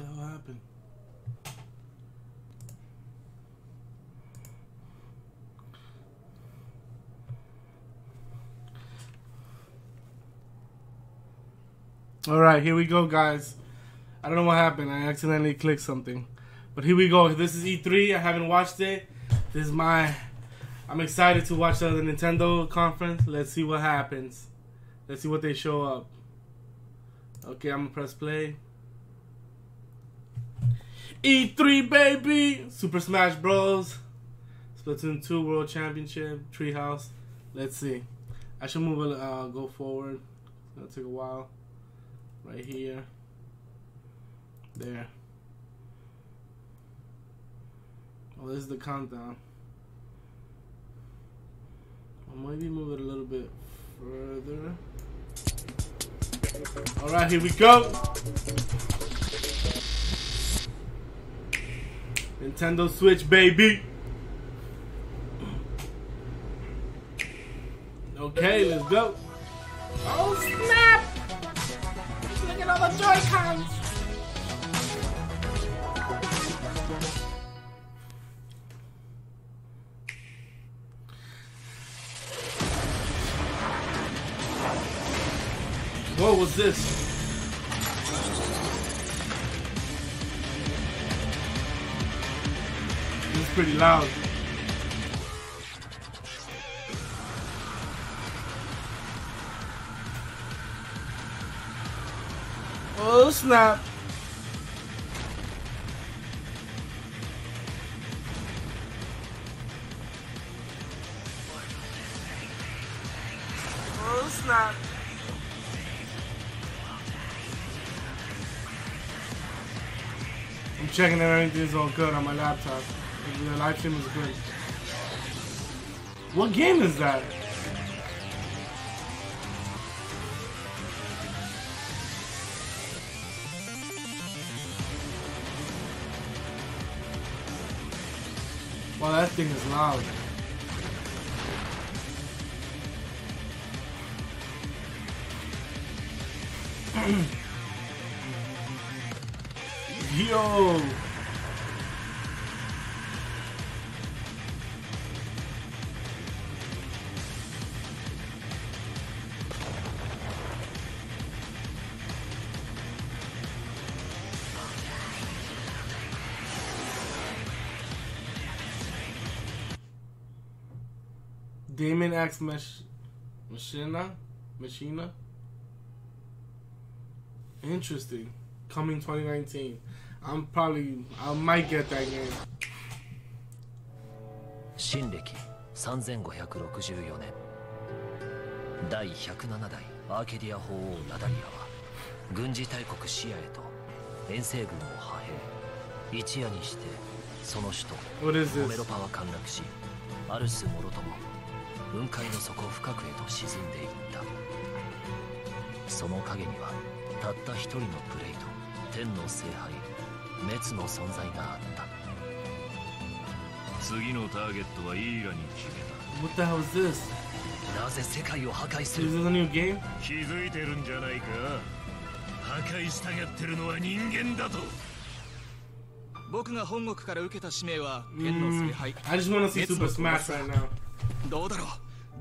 the hell happened? Alright, here we go, guys. I don't know what happened. I accidentally clicked something. But here we go. This is E3. I haven't watched it. This is I'm excited to watch the Nintendo conference. Let's see what happens. Let's see what they show up. Okay, I'm gonna press play. E3, baby! Super Smash Bros. Splatoon 2 World Championship. Treehouse. Let's see. I should move go forward. It's gonna take a while. Right here. There. Oh, this is the countdown. I'll maybe move it a little bit further. Alright, here we go. Nintendo Switch, baby. Okay, let's go. Oh, snap! Look at all the Joy-Cons. What was this? This is pretty loud. Oh snap! Oh snap! I'm checking that everything's all good on my laptop. The live stream is good. What game is that? Wow, that thing is loud. Yo! Damon X Machina? Interesting. Coming 2019. I might get that game. 新暦3564年第107代アーケディア法王ナダリアは軍事大国シアへと遠征軍を派兵一夜にしてその首都モメロパは陥落しアルスもろとも雲海の底深くへと沈んでいった。その影にはたった一人のプレイと天の聖杯滅の存在があった。次のターゲットはイーラに決めた。 What the hell is this? なぜ世界を破壊する？ Is this a new game? 気づいてるんじゃないか。破壊したがってるのは人間だと。僕が本国から受けた使命は天の聖杯。I just want to see Super Smash right now. どうだろう。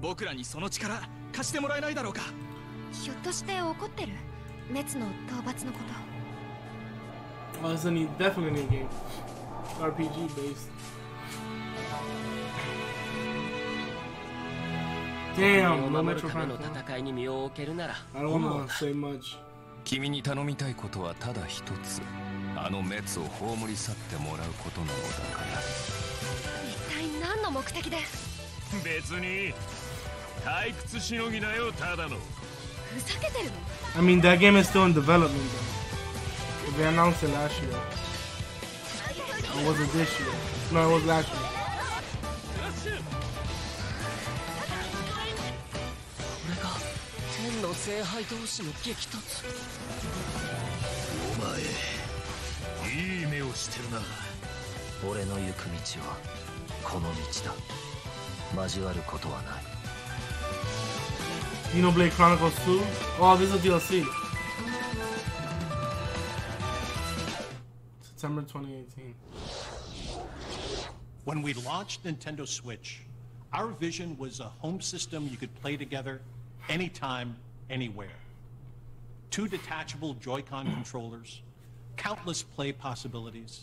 僕らにその力貸してもらえないだろうか。ひょっとして怒ってる？滅の討伐のこと。 Oh, it's definitely a new game. RPG based. Damn, no Metro Prime. I don't want to say much. 君に頼みたいことはただ一つ。あの滅を葬り去ってもらうことなのだから。一体何の目的で？別に退屈しのぎだよ、ただの。ふざけてるの？ I mean, that game is still in development though. They announced it last year. Or was it this year? No, it was last year. これが天の聖杯同士の激突。お前、いい目をしてるな。俺の行く道はこの道だ。交わることはない。 Xenoblade Chronicles 2? Oh, this is a DLC. September 2018. When we launched Nintendo Switch, our vision was a home system you could play together anytime, anywhere. 2 detachable Joy-Con controllers, countless play possibilities.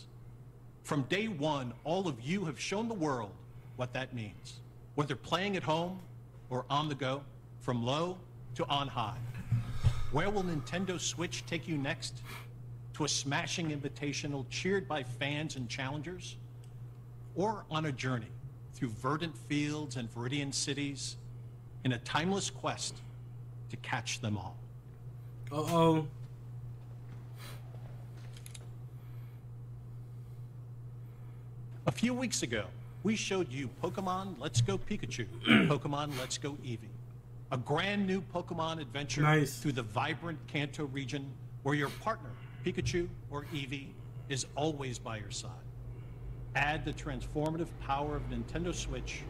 From day one, all of you have shown the world what that means. Whether playing at home or on the go, from low to on high. Where will Nintendo Switch take you next? To a smashing invitational cheered by fans and challengers? Or on a journey through verdant fields and Viridian cities in a timeless quest to catch them all? Uh-oh. A few weeks ago, we showed you Pokemon Let's Go Pikachu, Pokemon Let's Go Eevee. A brand new Pokemon adventure through the vibrant Kanto region where your partner, Pikachu or Eevee, is always by your side. Add the transformative power of Nintendo Switch,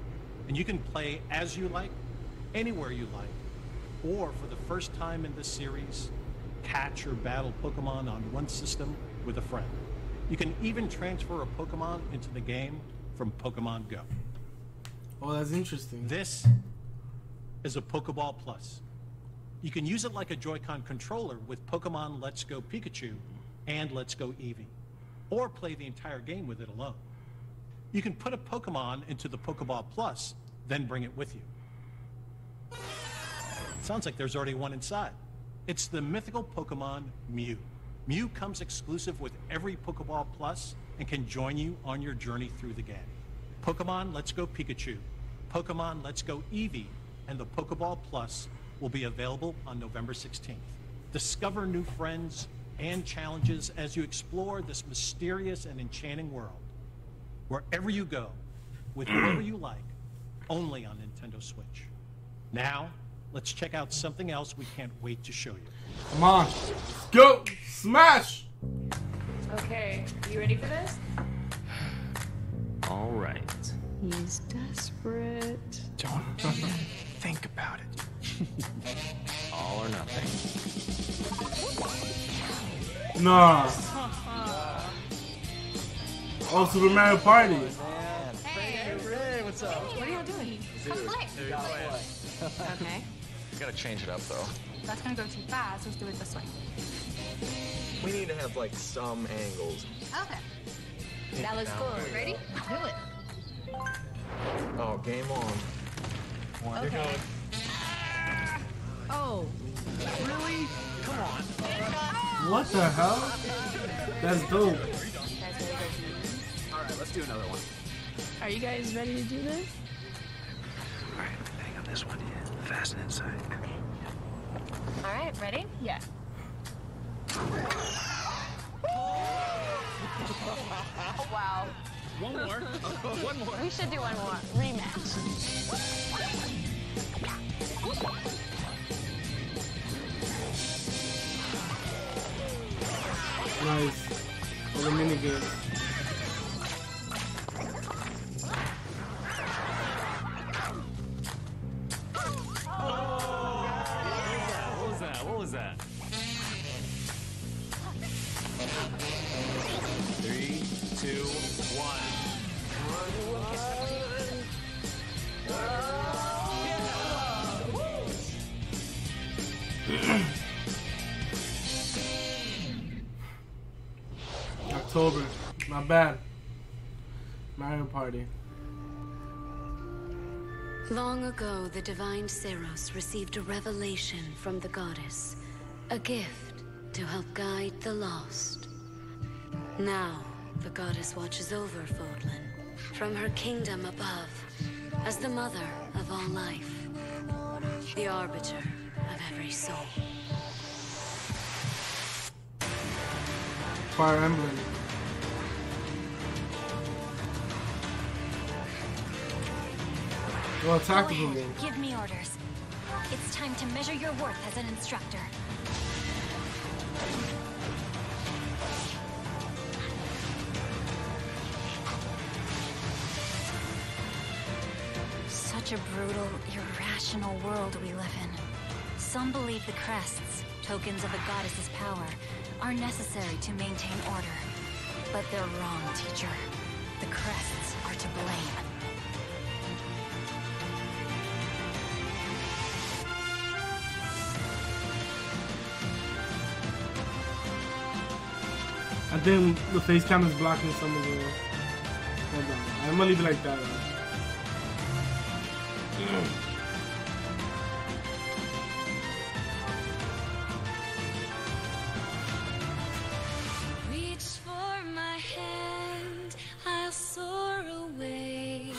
and you can play as you like, anywhere you like, or for the first time in this series, catch or battle Pokemon on one system with a friend. You can even transfer a Pokemon into the game from Pokemon Go. Oh, that's interesting. This is a Pokeball Plus. You can use it like a Joy-Con controller with Pokemon Let's Go Pikachu and Let's Go Eevee, or play the entire game with it alone. You can put a Pokemon into the Pokeball Plus, then bring it with you. Sounds like there's already one inside. It's the mythical Pokemon Mew. Mew comes exclusive with every Pokeball Plus and can join you on your journey through the game. Pokemon Let's Go Pikachu, Pokemon Let's Go Eevee, and the Pokeball Plus will be available on November 16th. Discover new friends and challenges as you explore this mysterious and enchanting world. Wherever you go, with whoever you like, only on Nintendo Switch. Now, let's check out something else we can't wait to show you. Come on. Go! Smash! Okay, you ready for this? All right. He's desperate. Don't think about it. All or nothing. Nah. Oh, Super Mario Party. Hey, Ray, what's up? what are y'all doing? Come play. Okay, Gotta change it up though. that's gonna go too fast. Let's do it this way. We need to have like some angles. Okay. That looks cool. Ready? Do it. Oh, game on. One. Okay. Oh. Really? Come on. What the hell? That's dope. That's really good. All right, let's do another one. Are you guys ready to do this? All right, hang on this one. Fasten inside. All right, ready? Yeah. Oh, wow. One more. One more. We should do one more. Rematch. Nice. For the minigame. What was that? 3, 2, 1. October. Not bad. Mario Party. Long ago, the divine Seros received a revelation from the goddess, a gift to help guide the lost. Now, the goddess watches over Fodlan from her kingdom above, as the mother of all life, the arbiter of every soul. Fire Emblem. Well, a tactical Go ahead. game. Give me orders. It's time to measure your worth as an instructor. Such a brutal, irrational world we live in. Some believe the crests, tokens of the goddess's power, are necessary to maintain order. But they're wrong, teacher. The crests are to blame. I think the face cam is blocking some of the... Hold on. I'm gonna leave it like that. Reach for my hand, I'll soar away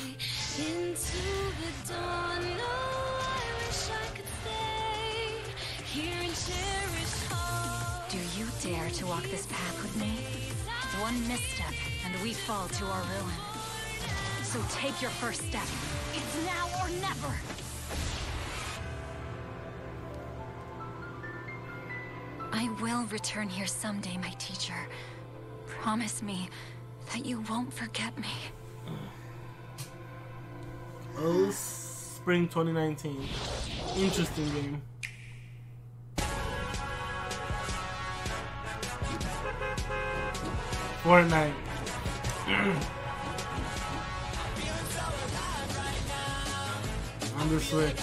into the dawn. No, I wish I could stay here and cherish home. Do you dare to walk this path with me? One misstep, and we fall to our ruin. So take your first step. It's now or never. I will return here someday, my teacher. Promise me that you won't forget me. Oh, spring 2019. Interesting game. Fortnite. On the Switch.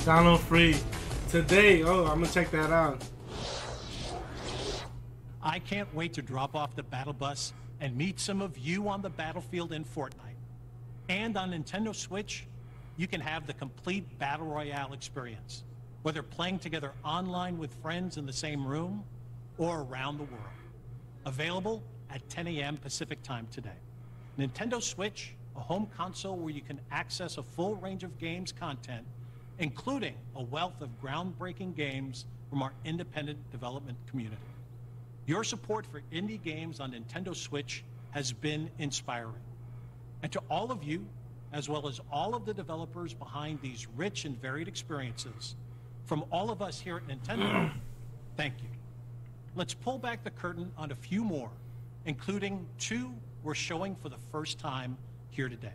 Download free today. Oh, I'm gonna check that out. I can't wait to drop off the battle bus and meet some of you on the battlefield in Fortnite. And on Nintendo Switch, you can have the complete Battle Royale experience, whether playing together online with friends in the same room or around the world. Available at 10 a.m. Pacific time today. Nintendo Switch, a home console where you can access a full range of games content, including a wealth of groundbreaking games from our independent development community. Your support for indie games on Nintendo Switch has been inspiring. And to all of you, as well as all of the developers behind these rich and varied experiences, from all of us here at Nintendo, thank you. Let's pull back the curtain on a few more, including two we're showing for the first time here today.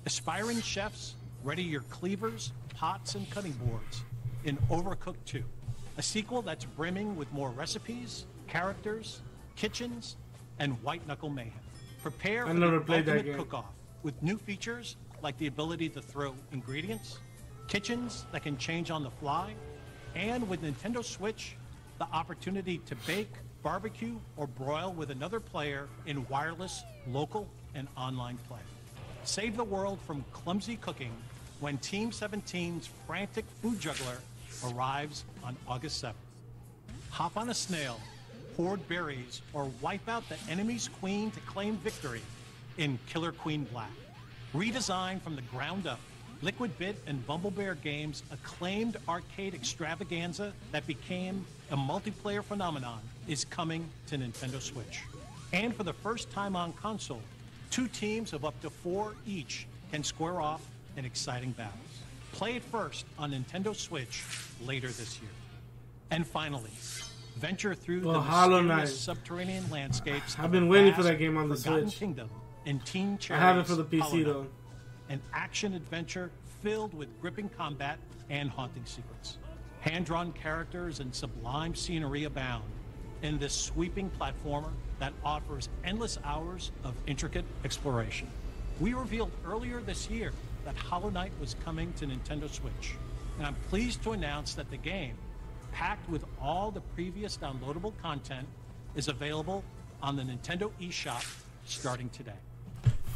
Aspiring chefs, ready your cleavers, pots, and cutting boards in Overcooked 2, a sequel that's brimming with more recipes, characters, kitchens, and white-knuckle mayhem. Prepare for the ultimate cook-off with new features like the ability to throw ingredients, kitchens that can change on the fly, and with Nintendo Switch, the opportunity to bake, barbecue, or broil with another player in wireless, local, and online play. Save the world from clumsy cooking when Team 17's frantic food juggler arrives on August 7th. Hop on a snail, hoard berries, or wipe out the enemy's queen to claim victory in Killer Queen Black. Redesigned from the ground up, Liquid Bit and Bumble Bear Games' acclaimed arcade extravaganza that became a multiplayer phenomenon is coming to Nintendo Switch. And for the first time on console, 2 teams of up to 4 each can square off in exciting battles. Play it first on Nintendo Switch later this year. And finally, venture through the mysterious subterranean landscapes. I've been waiting for that game on the Switch. Kingdom in Teen Cherry's I have it for the PC though. An action adventure filled with gripping combat and haunting secrets. Hand-drawn characters and sublime scenery abound in this sweeping platformer that offers endless hours of intricate exploration. We revealed earlier this year that Hollow Knight was coming to Nintendo Switch, and I'm pleased to announce that the game, packed with all the previous downloadable content, is available on the Nintendo eShop starting today.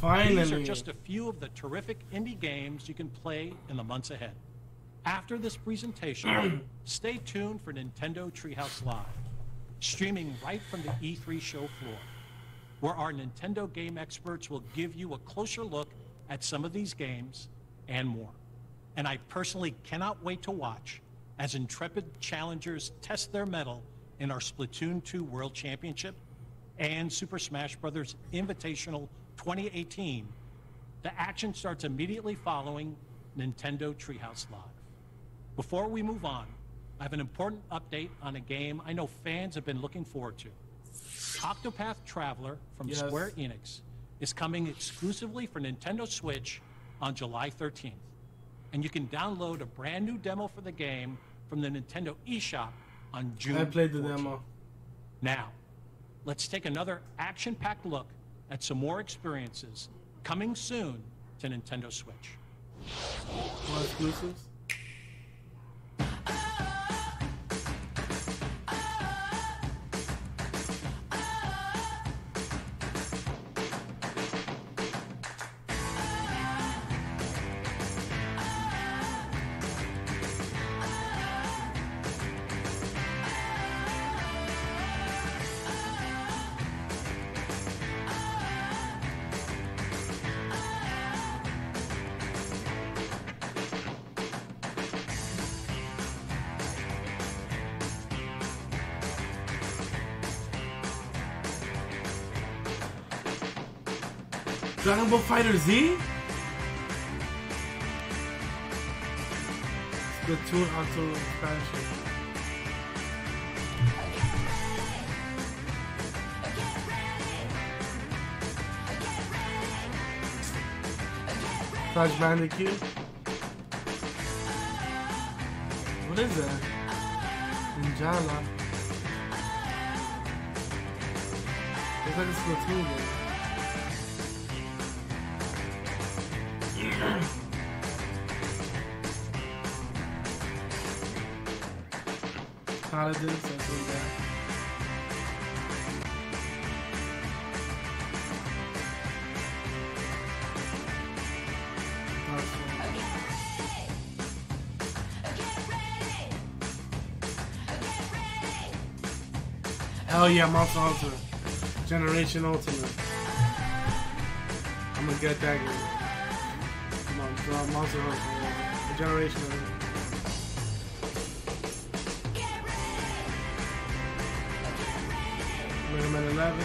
Finally. These are just a few of the terrific indie games you can play in the months ahead. After this presentation, stay tuned for Nintendo Treehouse Live, streaming right from the E3 show floor, where our Nintendo game experts will give you a closer look at some of these games and more. And I personally cannot wait to watch as intrepid challengers test their mettle in our Splatoon 2 World Championship and Super Smash Bros. Invitational 2018, the action starts immediately following Nintendo Treehouse Live. Before we move on, I have an important update on a game I know fans have been looking forward to. Octopath Traveler from Square Enix is coming exclusively for Nintendo Switch on July 13th. And you can download a brand new demo for the game from the Nintendo eShop on June 14th. I played the demo. Now, let's take another action-packed look at some more experiences coming soon to Nintendo Switch. More exclusives? Dragon Ball Fighter Z? Splatoon Auto expansion. Crash Bandicoot? What is that? Ninjala. Looks like a Splatoon game. Paladins, I see that. Hell yeah, Monster Hunter. Generation Ultimate. I'm gonna get that game. Come on, draw Monster Hunter. Generation Ultimate. Mega Man 11,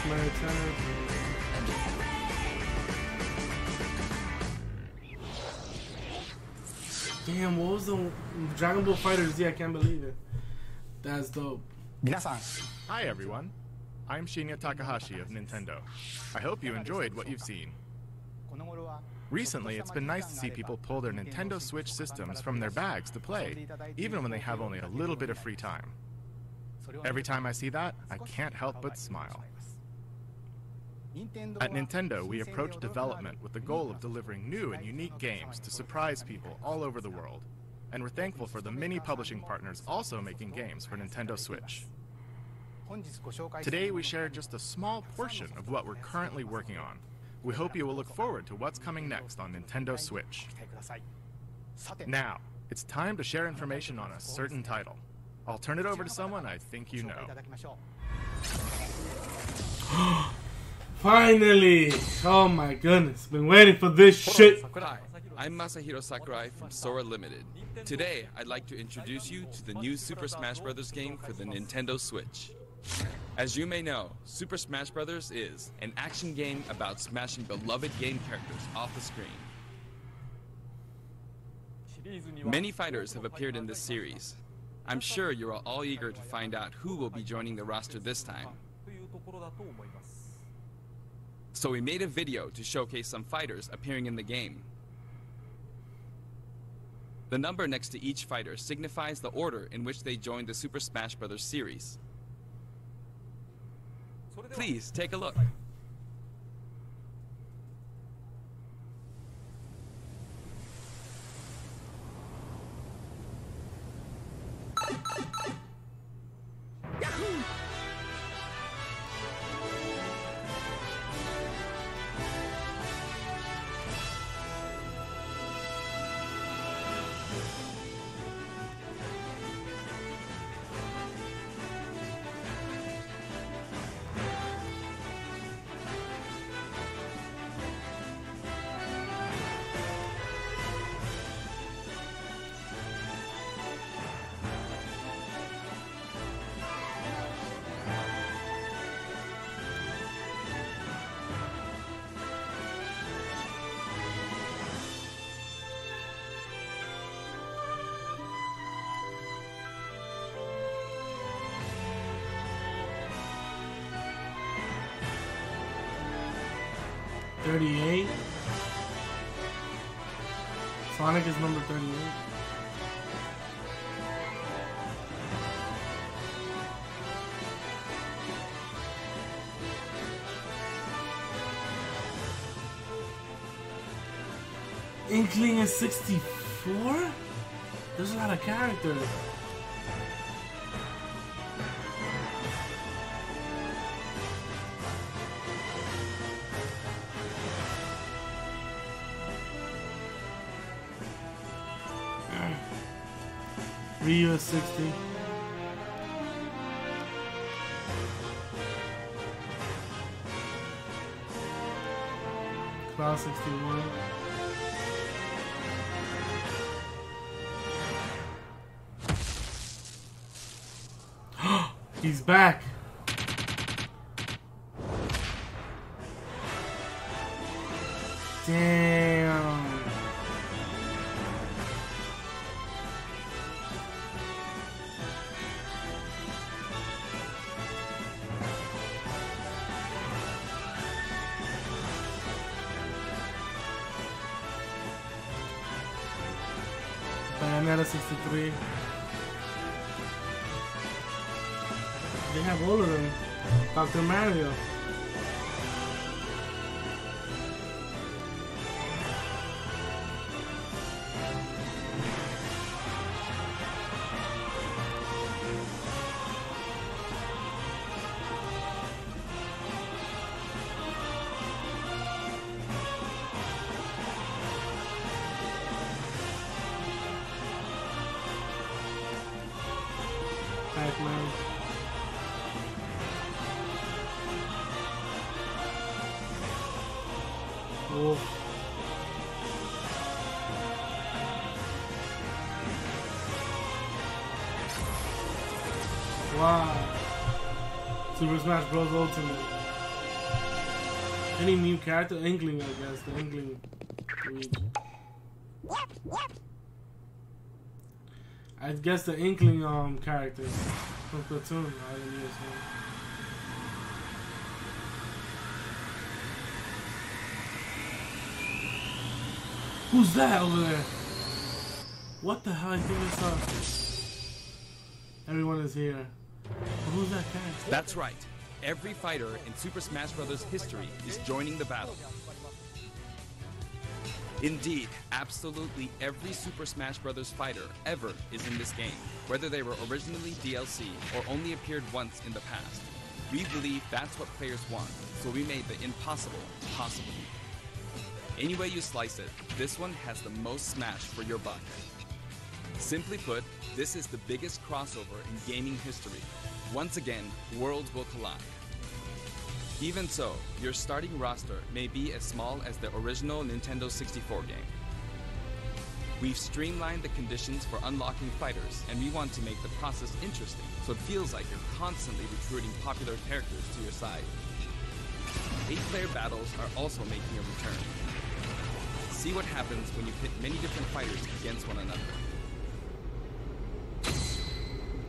Mega 10. Damn, what was the Dragon Ball Fighter Z? I can't believe it. That's dope. Hi everyone, I'm Shinya Takahashi of Nintendo. I hope you enjoyed what you've seen. Recently, it's been nice to see people pull their Nintendo Switch systems from their bags to play, even when they have only a little bit of free time. Every time I see that, I can't help but smile. At Nintendo, we approach development with the goal of delivering new and unique games to surprise people all over the world, and we're thankful for the many publishing partners also making games for Nintendo Switch. Today, we share just a small portion of what we're currently working on. We hope you will look forward to what's coming next on Nintendo Switch. Now, it's time to share information on a certain title. I'll turn it over to someone I think you know. Finally! Oh my goodness, been waiting for this shit. I'm Masahiro Sakurai from Sora Limited. Today, I'd like to introduce you to the new Super Smash Bros. Game for the Nintendo Switch. As you may know, Super Smash Bros. Is an action game about smashing beloved game characters off the screen. Many fighters have appeared in this series. I'm sure you are all eager to find out who will be joining the roster this time. So we made a video to showcase some fighters appearing in the game. The number next to each fighter signifies the order in which they joined the Super Smash Bros. Series. Please take a look. 38. Sonic is number 38. Inkling is 64? There's a lot of characters. Ryu is 60. Cloud 61. He's back. Damn. Bayonetta 63. They have all of them. Dr. Mario. Pac-Man. Wolf. Wow. Super Smash Bros. Ultimate. Any new character? Inkling, I guess. The Inkling. I guess the Inkling character from Platoon. I didn't use him. Who's that over there? What the hell? I think I saw. Everyone is here. Who's that character? That's right. Every fighter in Super Smash Bros. History is joining the battle. Indeed, absolutely every Super Smash Bros. Fighter ever is in this game, whether they were originally DLC or only appeared once in the past. We believe that's what players want, so we made the impossible possible. Any way you slice it, this one has the most Smash for your buck. Simply put, this is the biggest crossover in gaming history. Once again, worlds will collide. Even so, your starting roster may be as small as the original Nintendo 64 game. We've streamlined the conditions for unlocking fighters, and we want to make the process interesting, so it feels like you're constantly recruiting popular characters to your side. 8-player battles are also making a return. See what happens when you pit many different fighters against one another.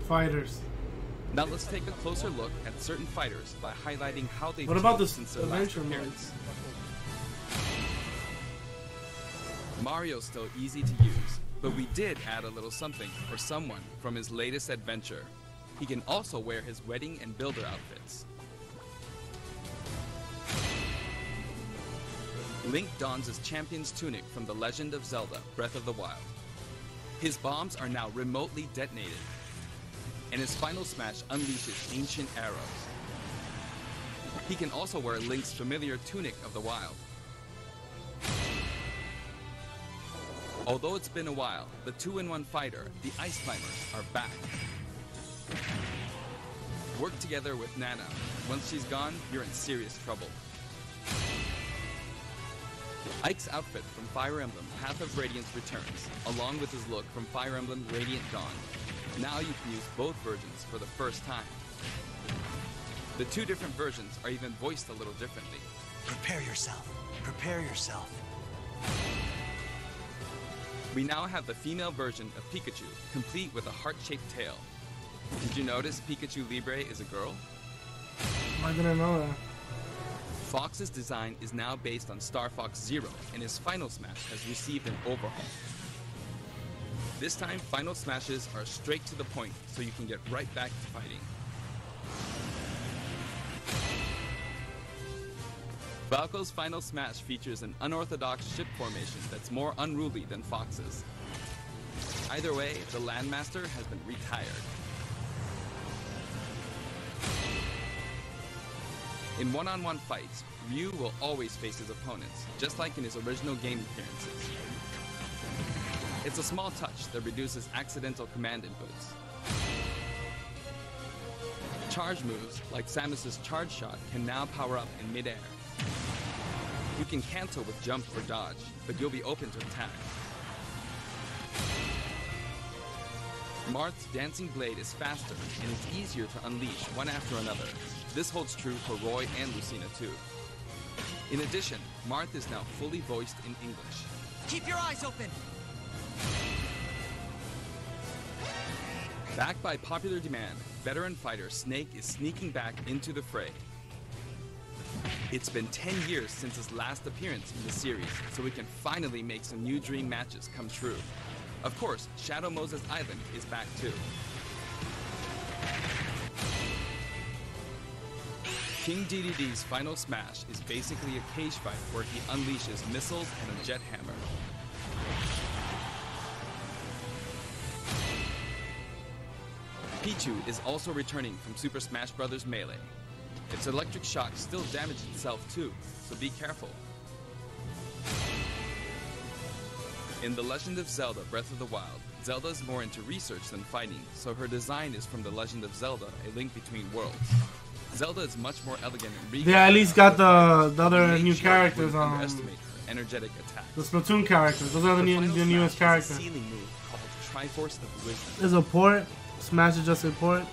Fighters. Now let's take a closer look at certain fighters by highlighting how they've What about changed this since their last adventure mode? appearance. Mario's still easy to use, but we did add a little something for someone from his latest adventure. He can also wear his wedding and builder outfits. Link dons his champion's tunic from The Legend of Zelda: Breath of the Wild. His bombs are now remotely detonated, and his final smash unleashes ancient arrows. He can also wear Link's familiar Tunic of the Wild. Although it's been a while, the 2-in-1 fighter, the Ice Climbers, are back. Work together with Nana. Once she's gone, you're in serious trouble. Ike's outfit from Fire Emblem Path of Radiance returns, along with his look from Fire Emblem Radiant Dawn. Now you can use both versions for the first time. The two different versions are even voiced a little differently. Prepare yourself. Prepare yourself. We now have the female version of Pikachu, complete with a heart-shaped tail. Did you notice Pikachu Libre is a girl? I didn't know that. Fox's design is now based on Star Fox Zero, and his Final Smash has received an overhaul. This time, Final Smashes are straight to the point, so you can get right back to fighting. Falco's Final Smash features an unorthodox ship formation that's more unruly than Fox's. Either way, the Landmaster has been retired. In one-on-one fights, Ryu will always face his opponents, just like in his original game appearances. It's a small touch that reduces accidental command inputs. Charge moves, like Samus's charge shot, can now power up in midair. You can cancel with jump or dodge, but you'll be open to attack. Marth's Dancing Blade is faster, and it's easier to unleash one after another. This holds true for Roy and Lucina too. In addition, Marth is now fully voiced in English. Keep your eyes open! Backed by popular demand, veteran fighter Snake is sneaking back into the fray. It's been 10 years since his last appearance in the series, so we can finally make some new dream matches come true. Of course, Shadow Moses Island is back too. King DDD's Final Smash is basically a cage fight where he unleashes missiles and a jet hammer. Pichu is also returning from Super Smash Bros. Melee. Its electric shock still damages itself too, so be careful. In The Legend of Zelda Breath of the Wild, Zelda is more into research than fighting, so her design is from The Legend of Zelda, A Link Between Worlds. Zelda is much more elegant and regal. They at least got the other new characters on. Underestimate her energetic attacks. The Splatoon characters. Those are the newest characters. A ceiling move called Triforce of Wisdom. There's a port. Smash is just a port.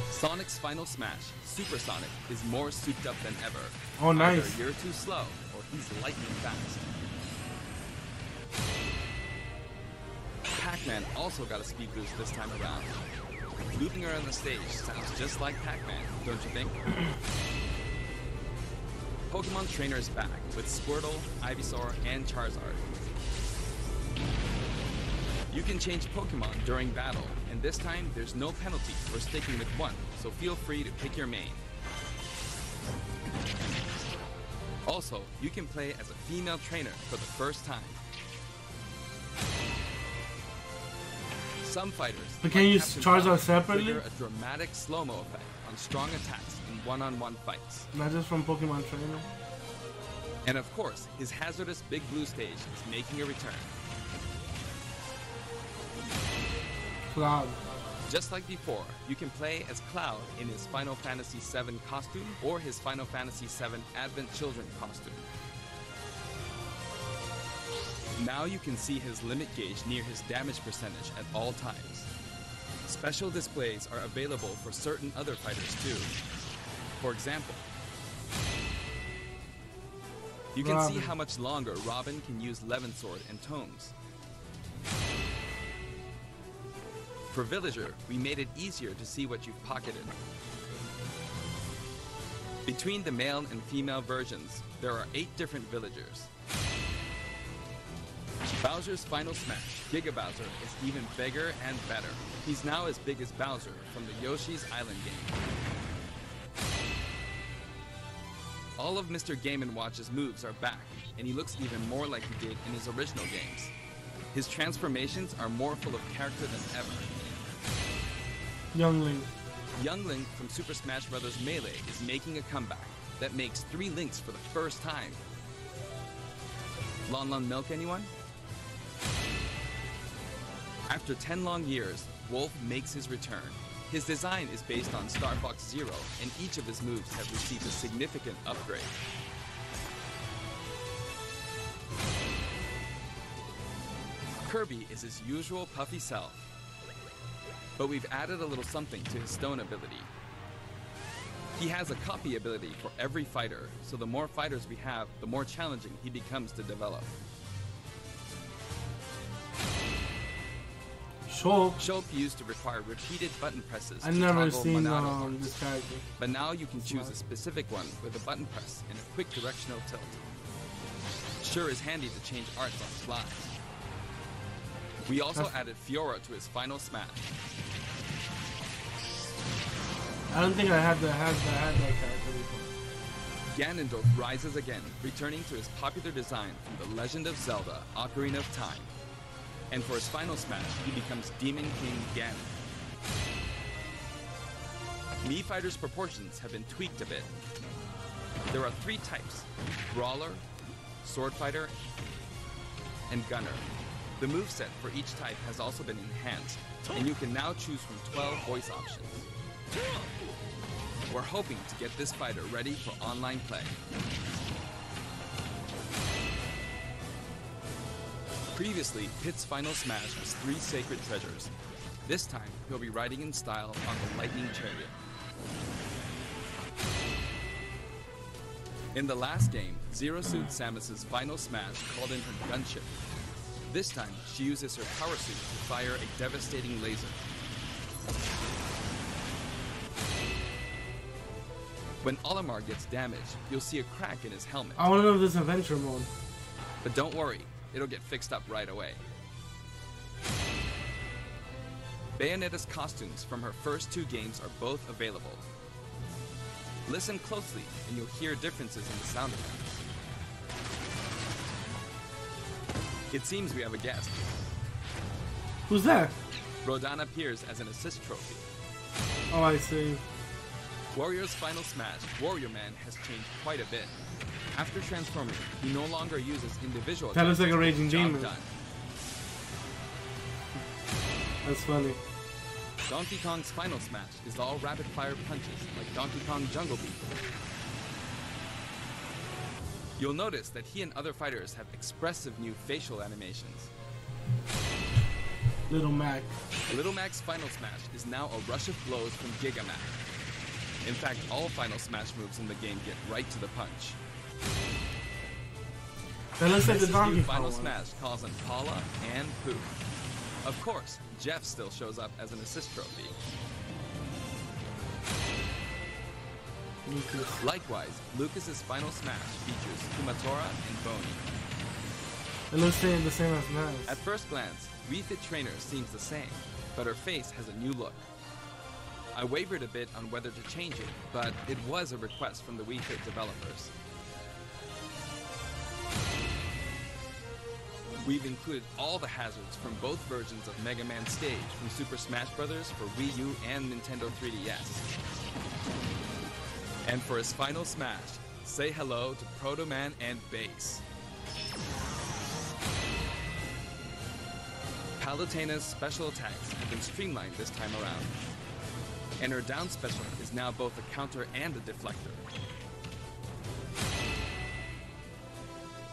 Sonic's Final Smash, Super Sonic, is more souped up than ever. Oh, nice. Either you're too slow, or he's lightning fast. Pac-Man also got a speed boost this time around. Looping around the stage sounds just like Pac-Man, don't you think? Pokemon Trainer is back with Squirtle, Ivysaur, and Charizard. You can change Pokemon during battle, and this time there's no penalty for sticking with one, so feel free to pick your main. Also, you can play as a female trainer for the first time. Some fighters can you use Charizard separately? Trigger a dramatic slow-mo effect on strong attacks in one-on-one fights. Not just from Pokemon Trainer. And of course, his hazardous Big Blue stage is making a return. Cloud. Just like before, you can play as Cloud in his Final Fantasy VII costume or his Final Fantasy VII Advent Children costume. Now you can see his limit gauge near his damage percentage at all times. Special displays are available for certain other fighters too. For example, you can see how much longer Robin can use Levin Sword and Tomes. For Villager, we made it easier to see what you've pocketed. Between the male and female versions, there are 8 different villagers. Bowser's Final Smash, Giga Bowser, is even bigger and better. He's now as big as Bowser from the Yoshi's Island game. All of Mr. Game & Watch's moves are back, and he looks even more like he did in his original games. His transformations are more full of character than ever. Young Link. Young Link from Super Smash Bros. Melee is making a comeback that makes 3 Links for the first time. Lon Lon Milk, anyone? After 10 long years, Wolf makes his return. His design is based on Star Fox Zero, and each of his moves have received a significant upgrade. Kirby is his usual puffy self, but we've added a little something to his stone ability. He has a copy ability for every fighter, so the more fighters we have, the more challenging he becomes to develop. Shulk? Shulk used to require repeated button presses. I've to never toggle seen Monado this character. But now you can choose a specific one with a button press and a quick directional tilt. Sure is handy to change arts on the fly. We also added Fiora to his final smash. I don't think I had that character before. Ganondorf rises again, returning to his popular design from The Legend of Zelda: Ocarina of Time. And for his final smash, he becomes Demon King Ganon. Mii Fighter's proportions have been tweaked a bit. There are 3 types: Brawler, Sword Fighter, and Gunner. The moveset for each type has also been enhanced, and you can now choose from 12 voice options. We're hoping to get this fighter ready for online play. Previously, Pit's final smash was 3 sacred treasures. This time, he'll be riding in style on the Lightning Chariot. In the last game, Zero Suit Samus's final smash called in her gunship. This time, she uses her power suit to fire a devastating laser. When Olimar gets damaged, you'll see a crack in his helmet. I want to know if this is adventure mode. But don't worry, it'll get fixed up right away. Bayonetta's costumes from her first 2 games are both available. Listen closely and you'll hear differences in the sound effects. It seems we have a guest. Who's that? Rodan appears as an assist trophy. Oh, I see. Warrior's final smash, Warrior Man, has changed quite a bit. After transforming, he no longer uses individual That looks like a raging job demon. done. That's funny. Donkey Kong's final smash is all rapid-fire punches, like Donkey Kong Jungle Beat. You'll notice that he and other fighters have expressive new facial animations. Little Mac. Little Mac's final smash is now a rush of blows from Giga Mac. In fact, all final smash moves in the game get right to the punch. That looks like the Donkey Kong final one. smash calls on Paula and Pooh. Of course, Jeff still shows up as an assist trophy. Lucas. Likewise, Lucas's final smash features Kumatora and Boney. It looks the same as Naz. At first glance, Wii Fit Trainer seems the same, but her face has a new look. I wavered a bit on whether to change it, but it was a request from the Wii Fit developers. We've included all the hazards from both versions of Mega Man Stage from Super Smash Bros. For Wii U and Nintendo 3DS. And for his final smash, say hello to Proto Man and Bass. Palutena's special attacks have been streamlined this time around. And her down special is now both a counter and a deflector.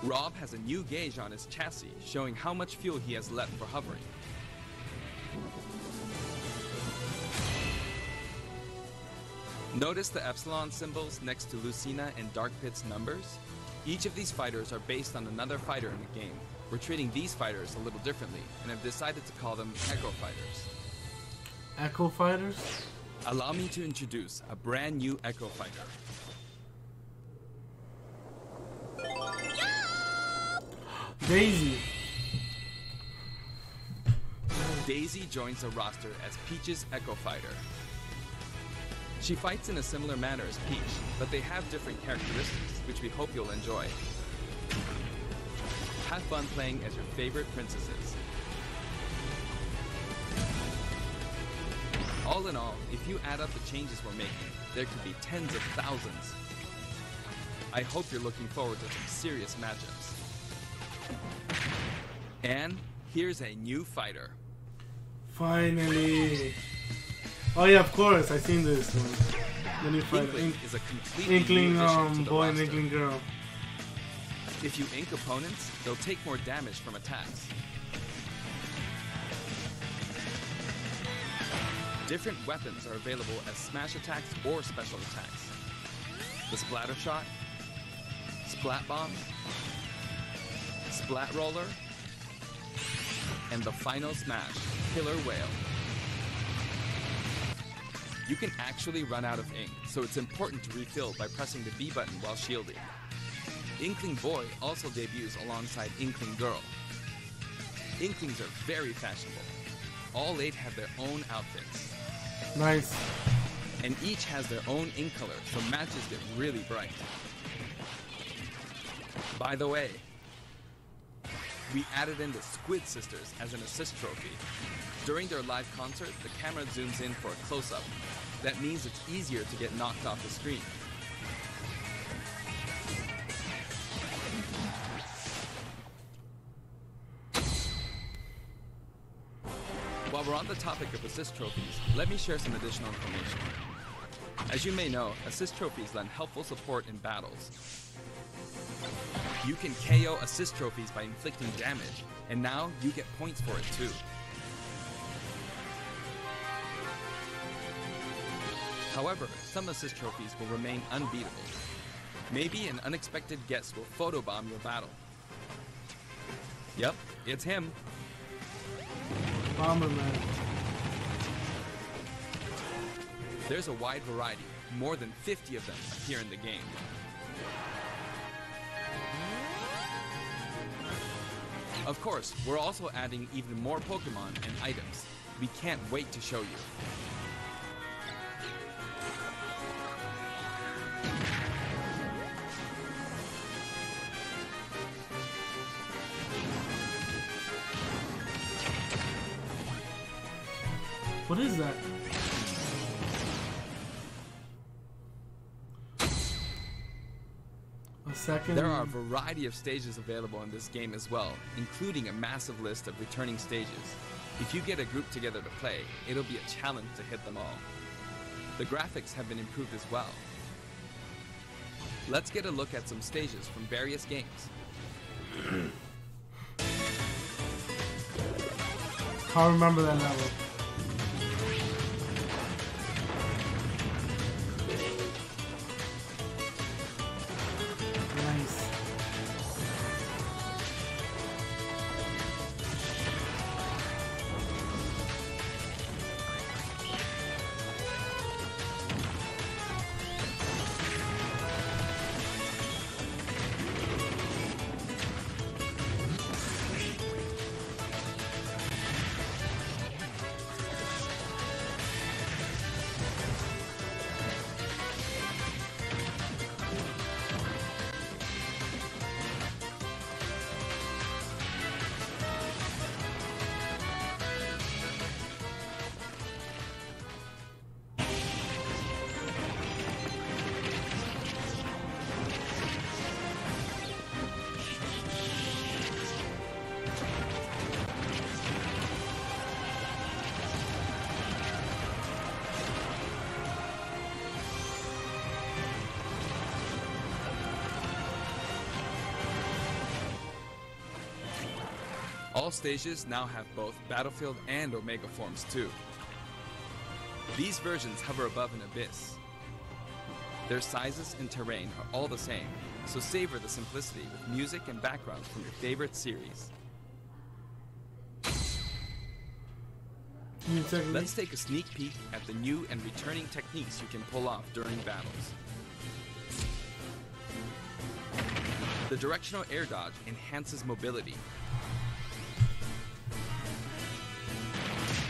Rob has a new gauge on his chassis, showing how much fuel he has left for hovering. Notice the Epsilon symbols next to Lucina and Dark Pit's numbers? Each of these fighters are based on another fighter in the game. We're treating these fighters a little differently, and have decided to call them Echo Fighters. Echo Fighters? Allow me to introduce a brand new Echo Fighter. Daisy. Daisy joins the roster as Peach's Echo Fighter. She fights in a similar manner as Peach, but they have different characteristics, which we hope you'll enjoy. Have fun playing as your favorite princesses. All in all, if you add up the changes we're making, there could be tens of thousands. I hope you're looking forward to some serious matchups. And here's a new fighter. Finally. Oh yeah, of course. I've seen this one. The new fighter. Inkling is a completely Inkling new addition to the boy and roster. Inkling girl. If you ink opponents, they'll take more damage from attacks. Different weapons are available as smash attacks or special attacks. The Splatter Shot, Splat Bomb, Splat Roller, and the final smash, Killer Whale. You can actually run out of ink, so it's important to refill by pressing the B button while shielding. Inkling Boy also debuts alongside Inkling Girl. Inklings are very fashionable. All 8 have their own outfits. Nice. And each has their own ink color, so matches get really bright. By the way, we added in the Squid Sisters as an assist trophy. During their live concert, the camera zooms in for a close-up. That means it's easier to get knocked off the screen. While we're on the topic of assist trophies, let me share some additional information. As you may know, assist trophies lend helpful support in battles. You can KO assist trophies by inflicting damage, and now you get points for it too. However, some assist trophies will remain unbeatable. Maybe an unexpected guest will photobomb your battle. Yep, it's him. Bomberman. There's a wide variety. More than 50 of them appear in the game. Of course, we're also adding even more Pokemon and items. We can't wait to show you. What is that? A second? There are a variety of stages available in this game as well, including a massive list of returning stages. If you get a group together to play, it'll be a challenge to hit them all. The graphics have been improved as well. Let's get a look at some stages from various games. Can't remember that level. Nice. All stages now have both Battlefield and Omega forms too. These versions hover above an abyss. Their sizes and terrain are all the same, so savor the simplicity with music and backgrounds from your favorite series. Let's take a sneak peek at the new and returning techniques you can pull off during battles. The directional air dodge enhances mobility.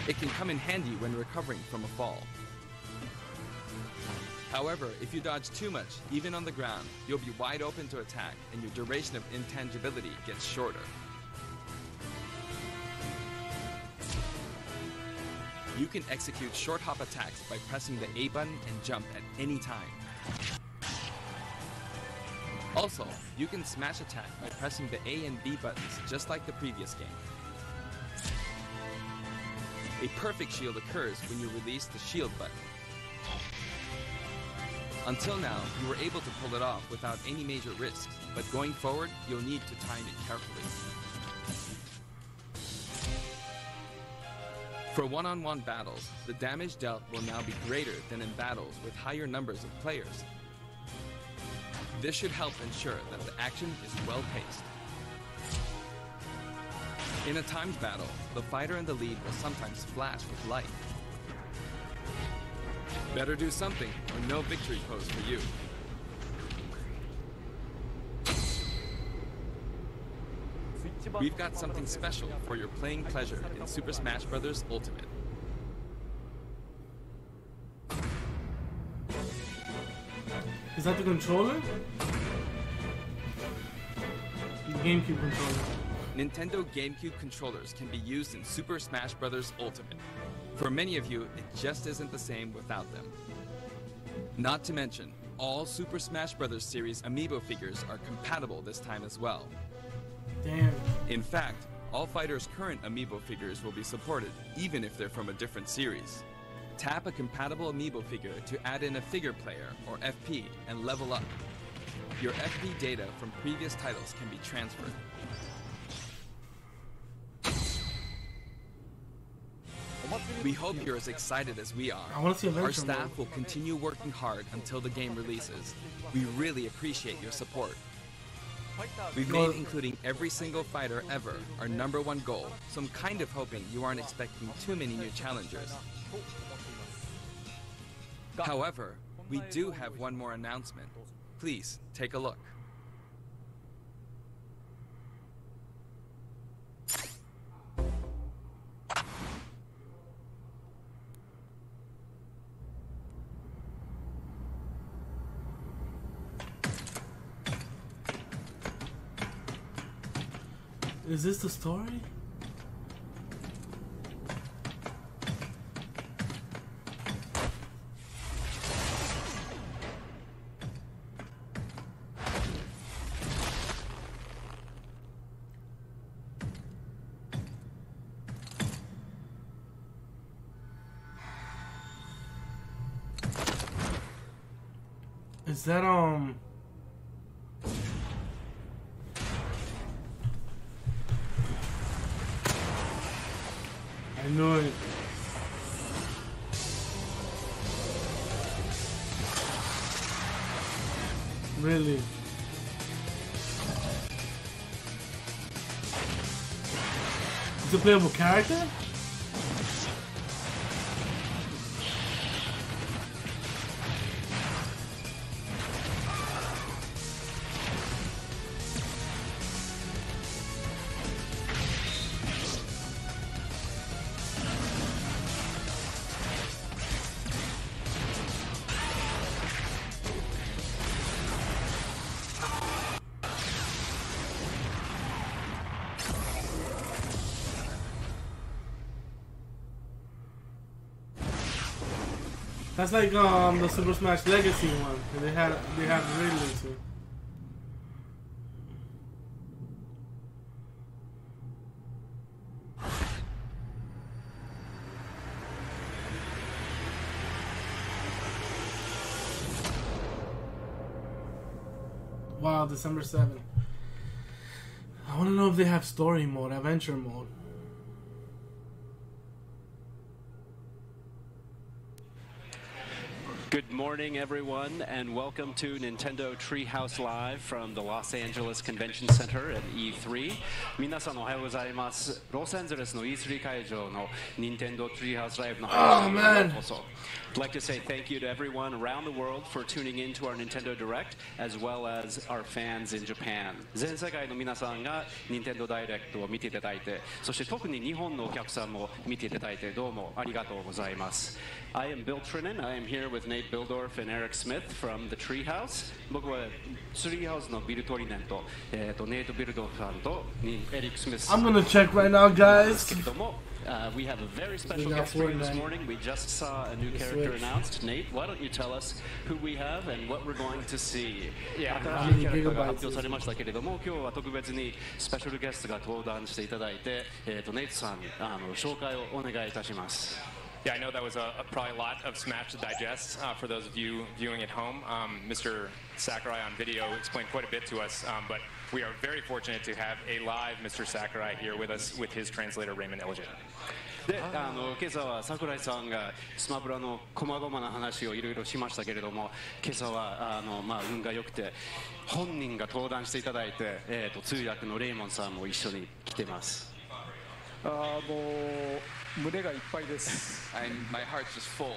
It can come in handy when recovering from a fall. However, if you dodge too much, even on the ground, you'll be wide open to attack and your duration of intangibility gets shorter. You can execute short hop attacks by pressing the A button and jump at any time. Also, you can smash attack by pressing the A and B buttons just like the previous game. A perfect shield occurs when you release the shield button. Until now, you were able to pull it off without any major risks, but going forward, you'll need to time it carefully. For one-on-one battles, the damage dealt will now be greater than in battles with higher numbers of players. This should help ensure that the action is well-paced. In a timed battle, the fighter in the lead will sometimes flash with light. Better do something, or no victory pose for you. We've got something special for your playing pleasure in Super Smash Bros. Ultimate. Is that the controller? The GameCube controller. Nintendo GameCube controllers can be used in Super Smash Bros. Ultimate. For many of you, it just isn't the same without them. Not to mention, all Super Smash Bros. Series amiibo figures are compatible this time as well. Damn. In fact, all fighters' current amiibo figures will be supported, even if they're from a different series. Tap a compatible amiibo figure to add in a figure player, or FP, and level up. Your FP data from previous titles can be transferred. We hope you're as excited as we are. I want to see Our Adventure staff Mode. will continue working hard until the game releases. We really appreciate your support. We've made including every single fighter ever our #1 goal, so I'm kind of hoping you aren't expecting too many new challengers. However, we do have one more announcement. Please, take a look. Is this the story? Is that I know it. Really? Is it a playable character? That's like the Super Smash Legacy one. They have Ridley too. Wow, December 7th. I want to know if they have story mode, adventure mode. Good morning, everyone, and welcome to Nintendo Treehouse Live from the Los Angeles Convention Center at E3. 皆さんおはようございます。ロサンゼルスの E3 会場の Nintendo Treehouse Live の配信へようこそ。I'd like to say thank you to everyone around the world for tuning in to our Nintendo Direct, as well as our fans in Japan. 全世界の皆さんが Nintendo Direct を見ていただいて、そして特に日本のお客さんも見ていただいてどうもありがとうございます。I am Bill Trinan. I am here with Nate Bildorf and Eric Smith from the Treehouse. 僕は Treehouse のビルトリネンと、ネイト・ビルドフさんとエリック・スミス。I'm gonna check right now, guys. We have a very special guest for you this morning. We just saw a new character announced. Nate, why don't you tell us who we have and what we're going to see? 新しいキャラクターが発表されましたけれども、今日は特別にスペシャルゲストが登壇していただいて、ネイトさん、紹介をお願いいたします。Yeah, I know that was probably a lot of Smash to digest for those of you viewing at home. Mr. Sakurai on video explained quite a bit to us, but we are very fortunate to have a live Mr. Sakurai here with us with his translator, Raymond Elgin. で、今朝は桜井さんがスマブラの細々な話をいろいろしましたけれども、今朝は運が良くて本人が登壇していただいて、通訳のレイモンさんも一緒に来てます。もう胸がいっぱいです。My heart's just full.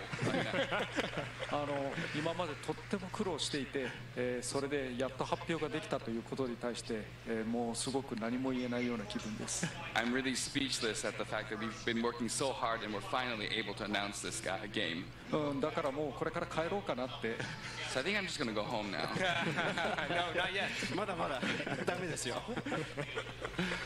今までとっても苦労していて、それでやっと発表ができたということに対して、もうすごく何も言えないような気分です。I'm really speechless at the fact that we've been working so hard and we're finally able to announce this game. だからもうこれから帰ろうかなって。So I think I'm just going to go home now. No, not yet. まだまだダメですよ。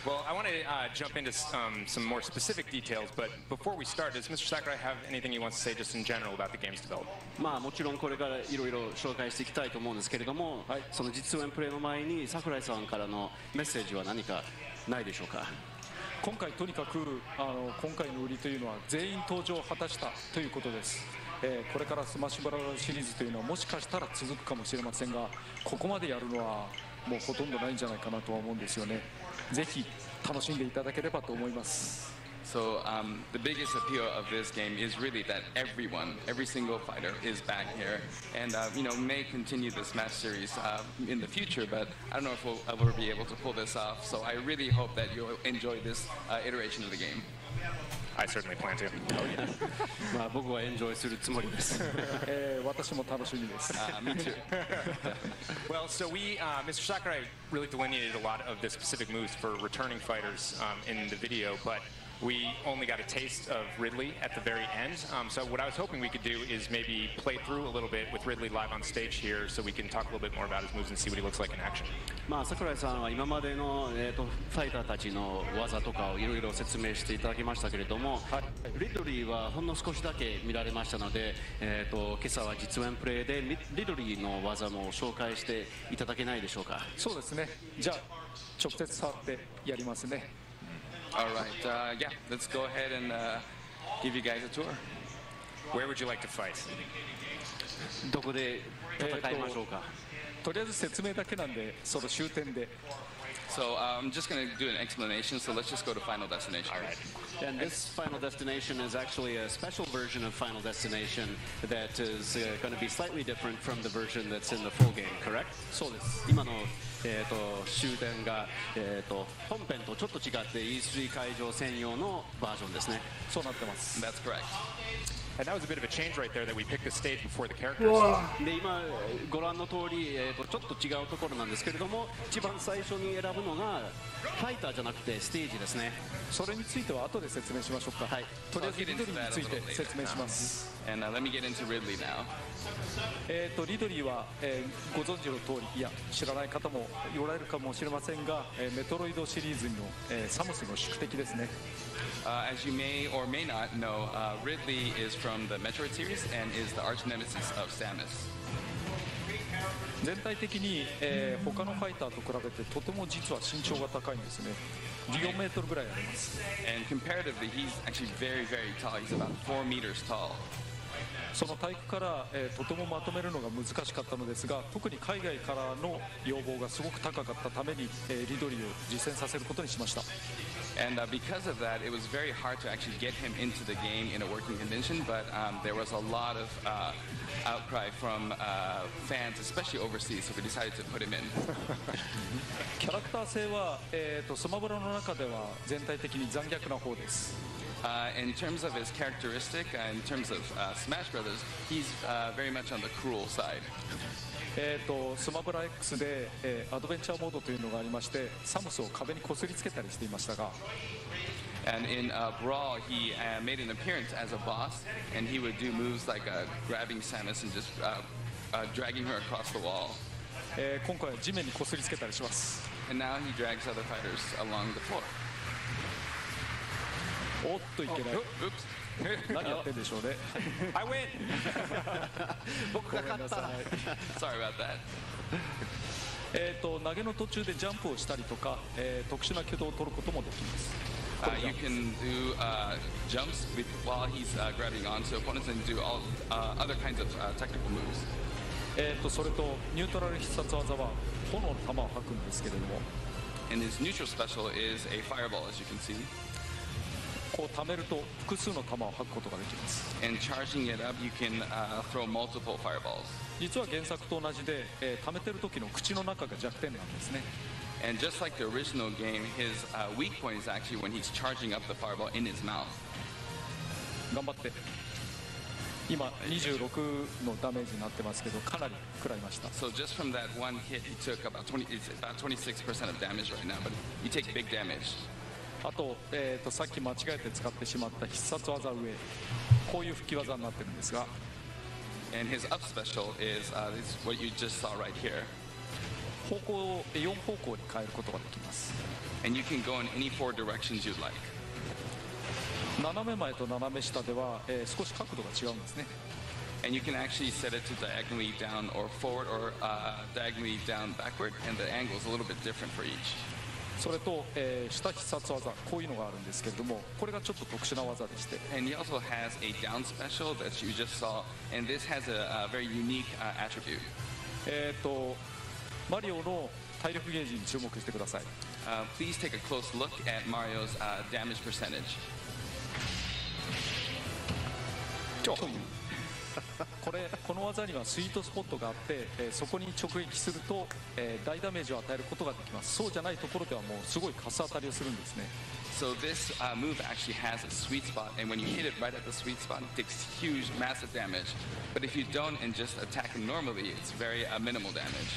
Well, I want to jump into some more specific details, but before we start, does Mr. Sakurai have anything he wants to say just in general about the game's development? まあもちろんこれからいろいろ紹介していきたいと思うんですけれども、その実演プレイの前に櫻井さんからのメッセージは何かないでしょうか。今回とにかく今回の売りというのは全員登場を果たしたということです。これからスマッシュブラザーズシリーズというのはもしかしたら続くかもしれませんが、ここまでやるのはもうほとんどないんじゃないかなとは思うんですよね。ぜひ楽しんでいただければと思います。So the biggest appeal of this game is really that every single fighter is back here, and may continue the Smash series in the future. But I don't know if we'll ever be able to pull this off. So I really hope that you'll enjoy this iteration of the game. I certainly plan to. まあ僕はエンジョイするつもりです。私も楽しみです。Me too. Well, so Mr. Sakurai really delineated a lot of the specific moves for returning fighters in the video, but we only got a taste of Ridley at the very end. So what I was hoping we could do is maybe play through a little bit with Ridley live on stage here, so we can talk a little bit more about his moves and see what he looks like in action. まあ櫻井さんは今までのファイターたちの技とかをいろいろ説明していただきましたけれども、リドリーはほんの少しだけ見られましたので、今朝は実演プレイでリドリーの技も紹介していただけないでしょうか。そうですね。じゃあ直接触ってやりますね。All right, yeah, let's go ahead and give you guys a tour. Where would you like to fight? どこで戦いましょうか。とりあえず説明だけなんで、その終点で。So I'm just going to do an explanation, so let's just go to Final Destination. All right. And this Final Destination is actually a special version of Final Destination that is going to be slightly different from the version that's in the full game, correct? そうです。今の終点が本編とちょっと違って E3 会場専用のバージョンですね。そうなってます。That's correct. And that was a bit of a change right there that we picked the stage before the characters. で今ご覧の通りちょっと違うところなんですけれども、一番最初に選ぶのがファイターじゃなくてステージですね。それについては後で説明しましょうか。はい。とりあえずリドリーについて説明します。And let me get into Ridley now. リドリーは、ご存知の通り、いや知らない方もおられるかもしれませんが、メトロイドシリーズの、サムスの宿敵ですね。As you may or may not know, Ridley is from the Metroid series and is the arch nemesis of Samus. 全体的に、他のファイターと比べてとても実は身長が高いんですね。14メートルぐらいあります。And comparatively, he's actually very, very tall. He's about 4 meters tall. その体育から、とてもまとめるのが難しかったのですが、特に海外からの要望がすごく高かったために、リドリーを実践させることにしました。And because of that, it was very hard to actually get him into the game in a working condition, but there was a lot of outcry from fans, especially overseas, so we decided to put him in. キャラクター性は、スマブラの中では全体的に残虐な方です。In terms of his characteristic, in terms of Smash Brothers, he's very much on the cruel side. スマブラ X で、アドベンチャーモードというのがありまして、サムスを壁にこすりつけたりしていましたが、And in Brawl, he made an appearance as a boss, and he would do moves like grabbing Samus and just dragging her across the wall. 今回は地面にこすりつけたりします。And now he drags other fighters along the floor. おっといけない。何やってんでしょうね。I win. 僕が勝った。Sorry about that. 投げの途中でジャンプをしたりとか、特殊な挙動を取ることもできます。You can do jumps while he's grabbing onto opponents and do all other kinds of technical moves. それとニュートラル必殺技は炎の玉を吐くんですけれども。And his neutral special is a fireball, as you can see. こう溜めると複数の玉を吐くことができます。And charging it up, you can throw multiple fireballs. 実は原作と同じで、溜めてる時の口の中が弱点なんですね。And just like the original game, his weak point is actually when he's charging up the fireball in his mouth. 頑張って。今26のダメージになってますけど、かなり食らいました。 So just from that one hit, he took about 26% of damage right now, but you take big damage. あと、さっき間違えて使ってしまった必殺技上、こういう吹き技になってるんですが。And his up special is what you just saw right here. 方向を4方向に変えることができます。And you can go in any 4 directions you'd like. 斜め前と斜め下では、少し角度が違うんですね。And you can actually set it to diagonally down or forward or diagonally down backward, and the angle is a little bit different for each. それと、下必殺技、こういうのがあるんですけれども、これがちょっと特殊な技でして。And he also has a down special that you just saw, and this has a very unique attribute. マリオの体力ゲージに注目してください。Please take a close look at Mario's damage percentage. この技にはスイートスポットがあって、そこに直撃すると、大ダメージを与えることができます。そうじゃないところではもうすごいカス当たりをするんですね。So this move actually has a sweet spot, and when you hit it right at the sweet spot, it takes huge, massive damage. But if you don't and just attack it normally, it's very minimal damage.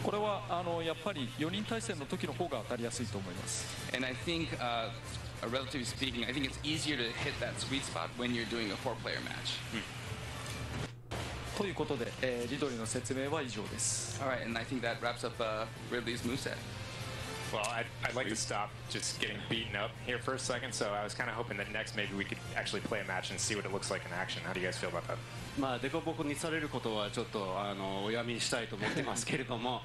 これはやっぱり4人対戦の時の方が当たりやすいと思います。And I think, relatively speaking, I think it's easier to hit that sweet spot when you're doing a 4-player match. ということで、リドリーの説明は以上です。All right, and I think that wraps up Ridley's moveset. Well, I'd like to stop just getting beaten up here for a second, so I was kind of hoping that next maybe we could actually play a match and see what it looks like in action. How do you guys feel about that? まあデコボコにされることはちょっとおやみにしたいと思ってますけれども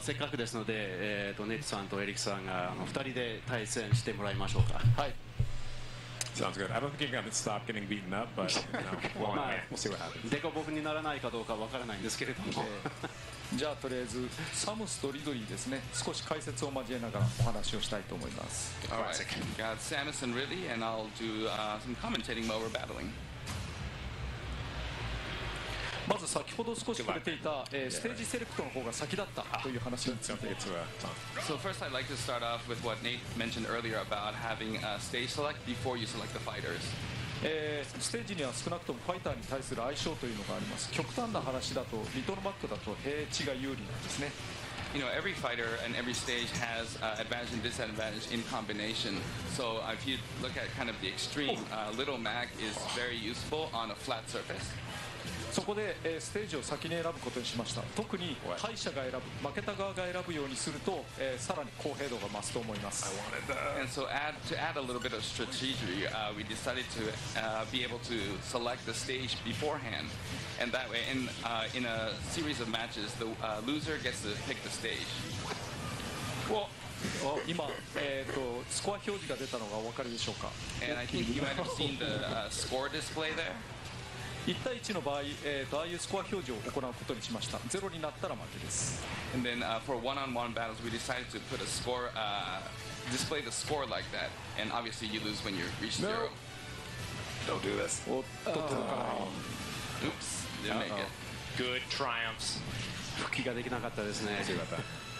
せっかくですので、ネイトさんとエリックさんが2人で対戦してもらいましょうか。はい。Sounds good. I don't think you're going to stop getting beaten up, but we'll see what happens. デコボコにならないかどうかわからないんですけれども。じゃあとりあえずサムスとリドリーですね、少し解説を交えながらお話をしたいと思います。All right, got Samus and Ridley, and I'll do some commentating while we're battling. まず先ほど少し触れていた、ステージセレクトの方が先だったという話について。So first, I'd like to start off with what Nate mentioned earlier about having a stage select before you select the fighters. ステージには少なくともファイターに対する相性というのがあります。極端な話だとリトルマックだと平地が有利なんですね。You know, every fighter and every stage has advantage and disadvantage in combination. So if you look at kind of the extreme, Little Mac is very useful on a flat surface. そこで、ステージを先に選ぶことにしました。特に敗者が選ぶ、負けた側が選ぶようにすると、さらに公平度が増すと思います。And so to add a little bit of strategy, we decided to be able to select the stage beforehand. And that way, in a series of matches, the loser gets to pick the stage. 今、スコア表示が出たのがお分かりでしょうか。And I think you might have seen the score display there. 1対1の場合、ああいうスコア表示を行うことにしました。0になったら負けです。And then for one-on-one battles, we decided to put a score, display the score like that. And obviously, you lose when you reach 0. Don't do this. Oops, didn't make it. Good triumphs. 復帰ができなかったですね。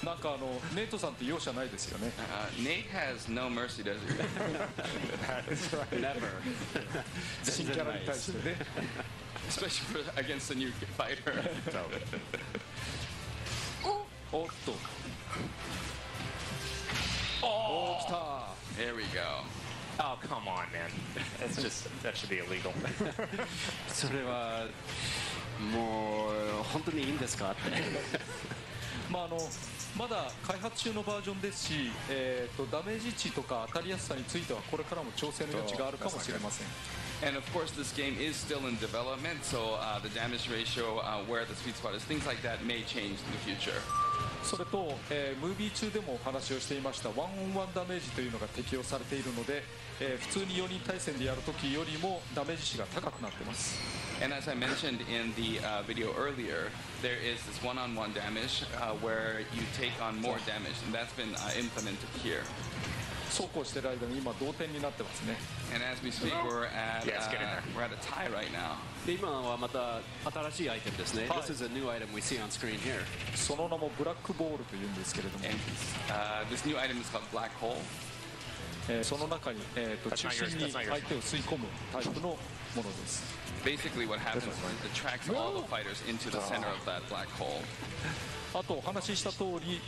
なんかネイトさんって容赦ないですよね。Nate has no mercy, does he? Never. 新キャラに対してね。Especially against a new fighter. おっと。おー、来た。There we go. Oh, come on, man. That should be illegal. それはもう本当にいいんですかって。まだ開発中のバージョンですし、ダメージ値とか当たりやすさについてはこれからも調整の余地があるかもしれません。And of course, this game is still in development, so the damage ratio, where the sweet spot is, things like that may change in the future. それと、ムービー中でもお話をしていましたワンオンワンダメージというのが適用されているので、普通に4人対戦でやるときよりもダメージ値が高くなっています。And as I mentioned in the video earlier, there is this one-on-one damage where you take on more damage, and that's been implemented here. そうこうしてる間に今同点になってますね。 And as we speak, we're at a tie right now. で今はまた新しいアイテムですね。This is a new item we see on screen here. その名もブラックボールというんですけれども、This new item is called Black Hole. その中に中心に相手を吸い込むタイプのものです。 Basically, what happens is it tracks all the fighters into the center of that black hole. あとお話しした通り、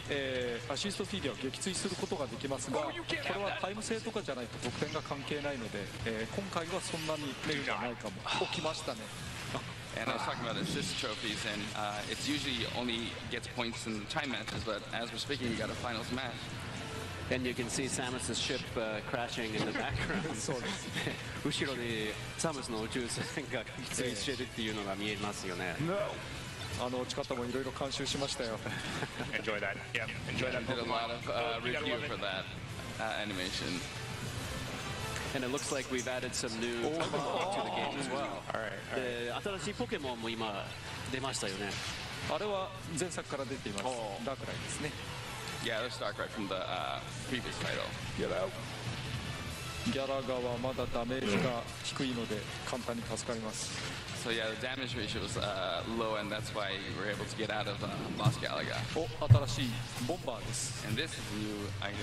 アシストフィギュアを撃墜することができますが、これはタイム制とかじゃないと得点が関係ないので、今回はそんなにメリットはないかも。起きましたね。 And I was talking about assist trophies, and it's usually only gets points in the time matches, but as we're speaking, we got a finals match. And you can see Samus's ship crashing in the background. 後ろにサムスの宇宙船が撃墜してるっていうのが見えますよね。近田もいろいろ監修しましたよ。Enjoy that. Yep. Enjoy that. Did a lot of review for that animation. And it looks like we've added some new to the game as well. で新しいポケモンも今出ましたよね。あれは前作から出ています。ダークライですね。 Yeah, there's Darkrai from the previous title. ギャラガはまだダメージが低いので簡単に助かります。 So yeah, the damage ratio was low, and that's why we were able to get out of Lost Galaga. 新しいボンバーです。 And this is a new item.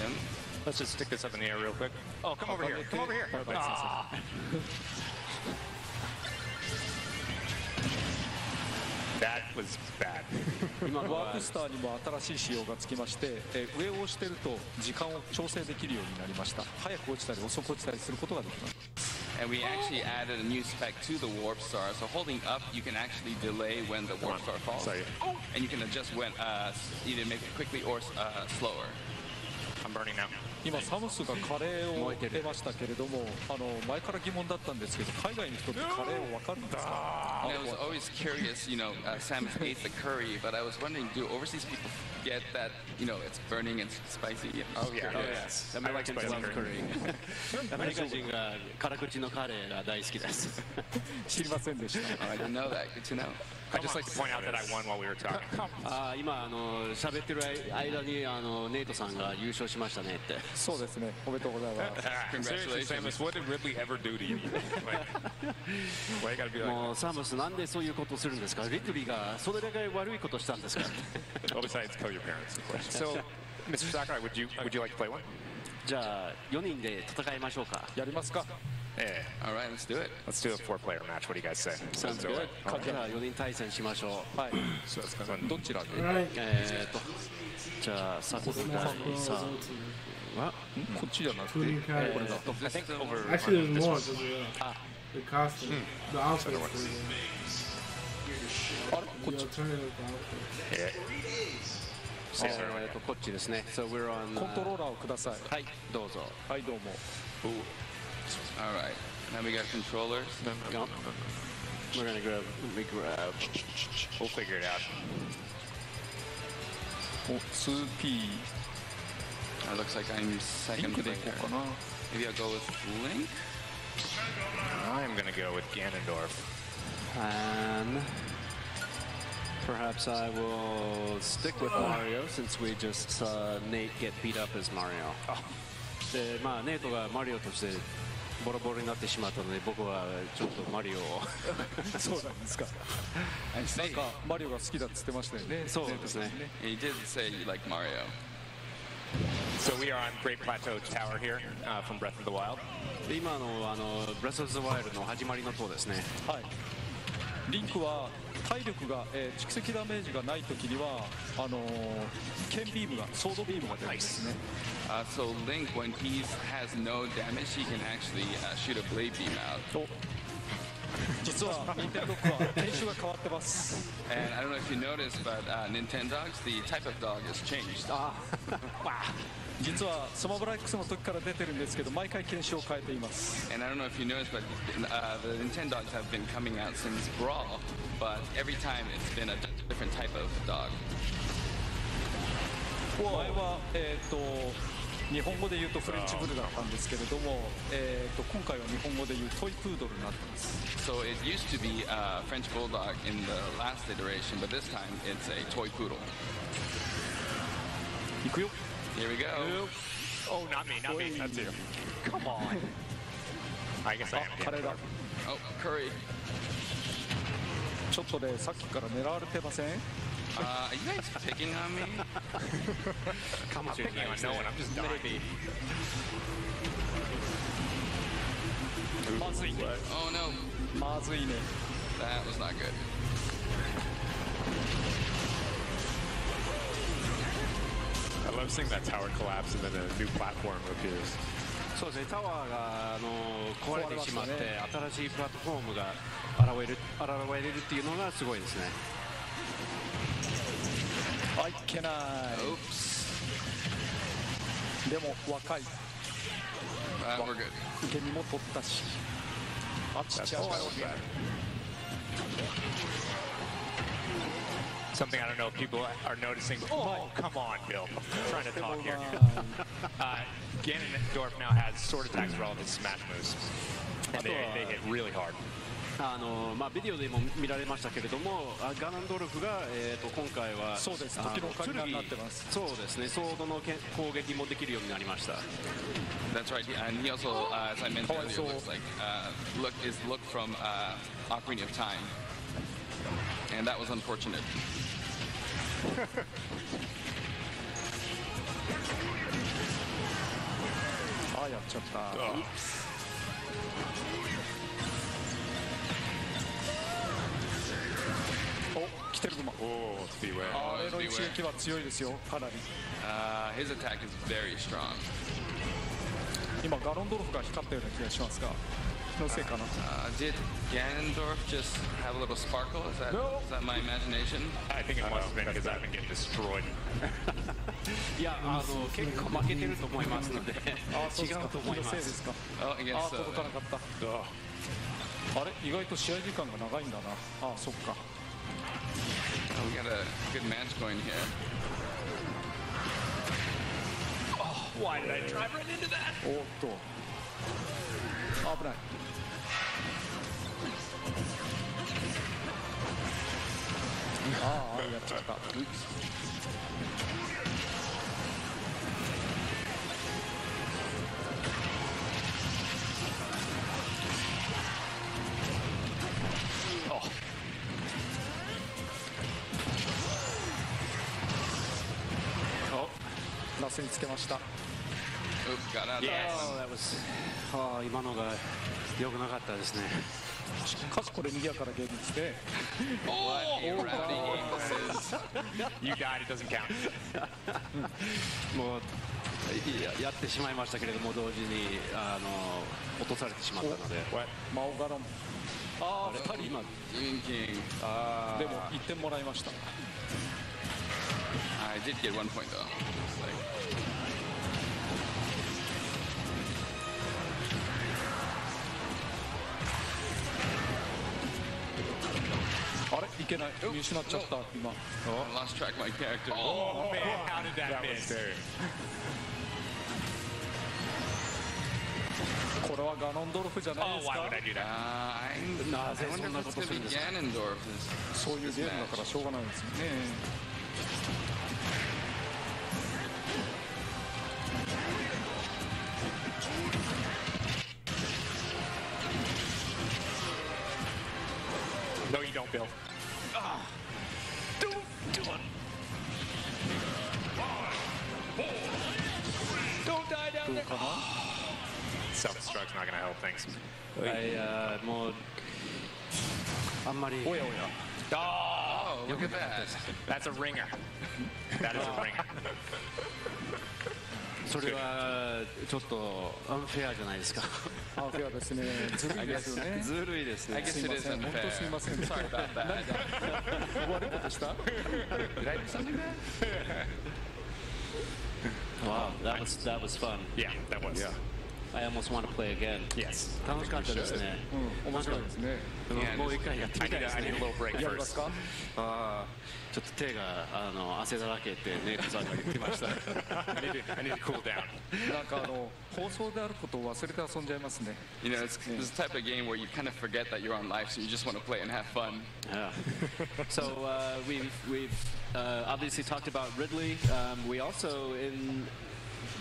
Let's just stick this up in the air real quick. Oh, come over here. Come over here. That was bad. 今ワークスターにも新しい仕様がつきまして、上を押してると時間を調整できるようになりました。早く落ちたり遅く落ちたりすることができます。 And we actually added a new spec to the Warp Star. So holding up, you can actually delay when the Warp Star falls. And you can adjust when either make it quickly or slower. I'm burning now. 今サムスがカレーを出ましたけれども、前から疑問だったんですけど、海外の人ってカレーを分かるんですか？ I was always curious, you know, Samus ate the curry, but I was wondering, do overseas people get that, you know, it's burning and spicy? Oh yeah, yes. I like spicy curry. アメリカ人が辛口のカレーが大好きです。知りませんでした。 I didn't know that. Good to know. I'd just like to point out that I won while we were talking. 今喋ってる間にネイトさんが優勝しましたねって。そうですね。おめでとうございます。 Seriously, Samus, what did Ridley ever do to you? Why you gotta be like? もうサムスなんでそういうことするんですか？リドリーがそれだけ悪いことしたんですか？ Well, besides kill your parents, of course. So, Mr. Sakurai, would you like to play one? じゃあ4人で戦いましょうか。やりますか。 Yeah. All right, let's do it. Let's do a 4-player match. What do you guys say? Sounds good. じゃあ4人対戦しましょう。はい。どちらで？じゃあサクライさんはこっちじゃなくてこれだ。Actually, there's more. The costume, the outfit. あれこっち。こっちですね。So we're on. コントローラーをください。はいどうぞ。はいどうも。 All right. Now we got controllers. No. We're gonna grab. We'll figure it out. 2P. It looks like I'm second player. Maybe I'll go with Link. I'm gonna go with Ganondorf. And perhaps I will stick with Mario since we just saw Nate get beat up as Mario. で、まあネイトがマリオとしてボロボロになってしまったので僕はちょっとマリオをそうなんですか。なんかマリオが好きだって言ってましたよね。そうですね。He did say you like Mario. So we are on Great Plateau Tower here from Breath of the Wild. で今Breath of the Wild の始まりの塔ですね。はい。リンクは体力が、蓄積ダメージがないときには剣ビームがソードビームが出るんですね。So Link, when he has no damage, he can actually shoot a blade beam out. 実は任天堂は編集が変わってます。And I don't know if you noticed, but Nintendogs, the type of dog has changed. 実はスマブラ X の時から出てるんですけど毎回犬種を変えています。 And I don't know if you noticed, but the Nintendogs have been coming out since Brawl, but every time it's been a different type of dog. 前は日本語で言うとフレンチブルだったんですけれども、今回は日本語で言うトイプードルになってます。 So it used to be French Bulldog in the last iteration, but this time it's a toy poodle. いくよ。 Here we go. Oh, not me, not me. That's you. Come on. I guess I am. Oh, Curry. ちょっとね、さっきから狙われてません Are you guys picking on me? I'm not picking on no one. I'm just dying. まずいね。 Oh no. まずいね。 That was not good. I love seeing that tower collapse and then a new platform appears. そうですね、タワーが壊れてしまって、新しいプラットフォームが現れるっていうのがすごいですね。あ、いけない。でも若い。受け身も取ったし。あ、ちっちゃい。Something I don't know if people are noticing. Oh, come on, Bill. I'm trying to talk here. Ganondorf now has sword attacks for all of his smash moves. And they hit really hard. ビデオでも見られましたけれども、ガナンドルフが、今回はそうです、時の鍵になってます。そうですね、ソードの攻撃もできるようになりました。That's right, and he also, as I mentioned earlier, looks like look from Ocarina of Time, and that was unfortunate. あ、やっちゃった。お、来てる熊。あれの一撃は強いですよ、かなり。His attack is very strong. 今ガロンドルフが光ったような気がしますが、のせいかな。Did Ganondorf just have a little sparkle? Is that my imagination? I think it must have been because I've been getting destroyed. いや、結構負けてると思いますので、違うと思います。Oh, I guess so. 届かなかった。あれ、意外と試合時間が長いんだな。あ、そっか。We got a good match going here. Oh, why did I drive right into that? おっと。危ない。ああ、やっちゃった。ラスにつけました。今のが良くなかったですね。しかしこれ賑やかなゲームですね。You died, it doesn't count. もうやってしまいましたけれども、同時に落とされてしまったので。マオガロン。ああ、2人。でも1点もらいました。I did get 1 point though. あれ、いけない。見失っちゃった、今。Lost track my character. Oh man, how did that miss? これはガノンドルフじゃないですか。 Oh, why would I do that? I wonder if it's going to be Ganondorf. そういうゲームだからしょうがないですよね。No, you don't, Bill. Don't do it. Don't die down there. Self-destruct's not going to help things. もうあんまり。おやおや。Oh, look at that. That's a ringer. That is a ringer. それはちょっとアンフェアじゃないですか。アンフェアですね。ずるいですよね。ずるいですね。すいません。本当すいません。Sorry about that. 悪いことした？ Did I do something bad? Wow, that was fun. Yeah, that was. Yeah. I almost want to play again. Yes. 楽しかったですね。面白いですね。もう一回やってみたいですね。I need a little break やりますか？ちょっと手が汗だらけってネイトさんが言ってました。I need to cool down. なんか放送であることを忘れて遊んじゃいますね。You know, it's this type of game where you kind of forget that you're on live, so you just want to play and have fun. Yeah. So we've obviously talked about Ridley. We also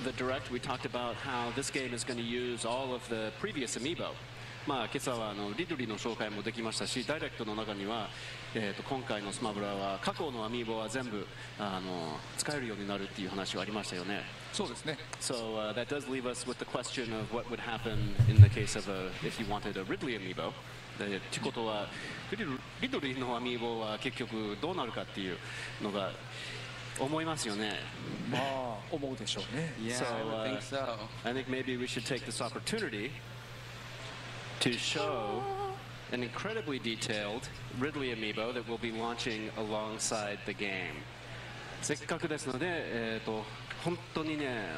the direct, we talked about how this game is going to use all of the previous amiibo. まあ今朝はリドリーの紹介もできましたし、ダイレクトの中には、今回のスマブラは過去のアミーボは全部使えるようになるっていう話はありましたよね。そうですね。So that does leave us with the question of what would happen in the case of if you wanted a Ridley amiibo. ってことはリドリーのアミーボは結局どうなるかっていうのが思いますよね。まあ思うでしょうね。So I think maybe we should take this opportunity to show an incredibly detailed Ridley amiibo that will be launching alongside the game. せっかくですので、本当にね、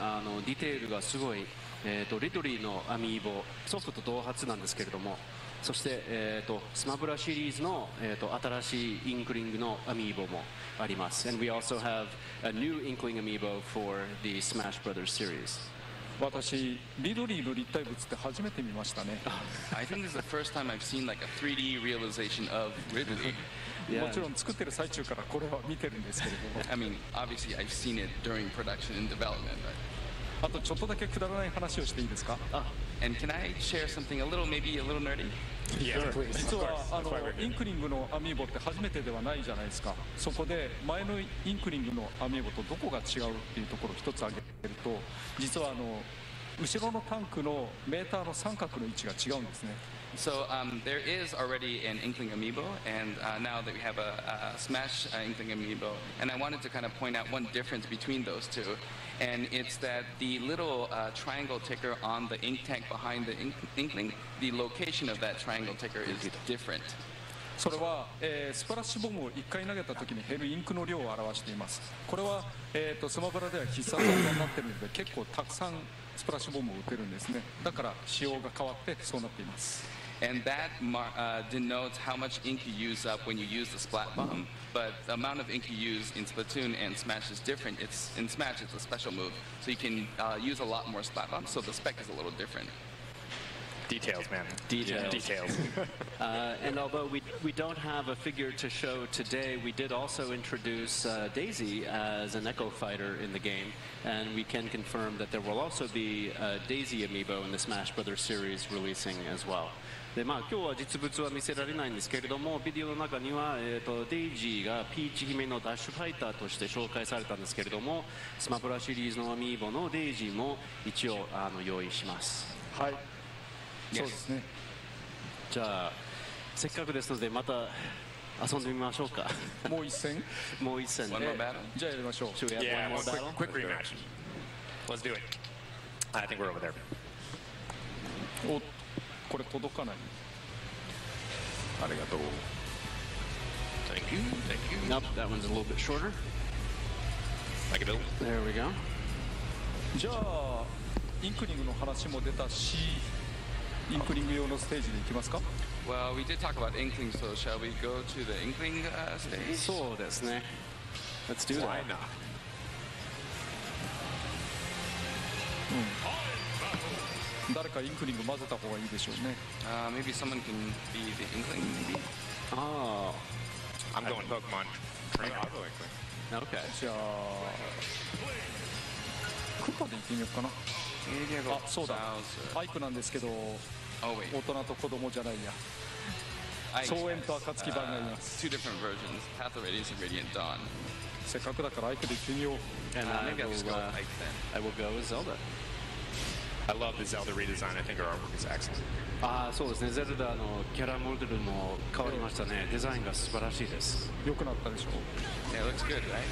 ディテールがすごい、リドリーのアミーボ、ソフトと同発なんですけれども、そして、スマブラシリーズの、新しいインクリングのアミーボもあります。And we also have a new Inkling amiibo for the Smash Brothers series. 私リドリーの立体物って初めて見ましたね。I think this is the first time I've seen like a 3D realization of Ridley. もちろん作ってる最中からこれは見てるんですけれども。I mean, obviously I've seen it during production and development. あとちょっとだけくだらない話をしていいですか？ And can I share something maybe a little nerdy? 実はインクリングのアミーボって初めてではないじゃないですか。そこで前のインクリングのアミーボとどこが違うっていうところを一つ挙げると、実は後ろのタンクのメーターの三角の位置が違うんですね。So there is already an Inkling amiibo, and now that we have a Smash Inkling amiibo, and I wanted to kind of point out one difference between those two, and it's that the little triangle ticker on the ink tank behind the Inkling, the location of that triangle ticker is different. それは、スプラッシュボムを1回投げた時に減るインクの量を表しています。これは、スマブラでは必殺技になっているので結構たくさんスプラッシュボムを打てるんですね。だから仕様が変わってそうなっています。And that denotes how much ink you use up when you use the splat bomb. But the amount of ink you use in Splatoon and Smash is different. In Smash, it's a special move, so you can use a lot more splat bombs. So the spec is a little different. Details, man. Details. And although we don't have a figure to show today, we did also introduce Daisy as an Echo Fighter in the game, and we can confirm that there will also be a Daisy amiibo in the Smash Brothers series releasing as well. で今日は実物は見せられないんですけれども、ビデオの中には、デイジーがピーチ姫のダッシュファイターとして紹介されたんですけれども、スマブラシリーズのアミーボのデイジーも一応用意します。はい、そうですね。じゃあせっかくですのでまた遊んでみましょうか。もう一戦もう一戦。じゃあやりましょう。Yeah, quick rematch. Let's do it. I think we're over there. お、これ届かない。ありがとう。Thank you. Thank you. Nope, that one's a little bit shorter. Thank you, Bill. There we go. じゃあインクリングの話も出たし、インクリング用のステージでいきますか？ Well, we did talk about Inkling, so shall we go to the Inkling stage? そうですね。Let's do that. Why not? 誰かインクリング混ぜた方がいいでしょうね。Maybe someone can be the Inkling, maybe? Oh. I'm going Pokemon. I'll go Inkling. Okay. じゃあクッパでいってみようかな。あ、そうだ。アイクなんですけど、大人と子供じゃないや。総園と暁版がいます。 Two different versions, Path of Radiance and Radiant Dawn. せっかくだからアイクでいってみよう。 And maybe I'll just go with Ike then. I will go with Zelda. I love the Zelda redesign. I think her artwork is excellent. ああ、そうですね。ゼルダのキャラモデルも変わりましたね。デザインが素晴らしいです。良くなったでしょう。 Yeah, it looks good, right?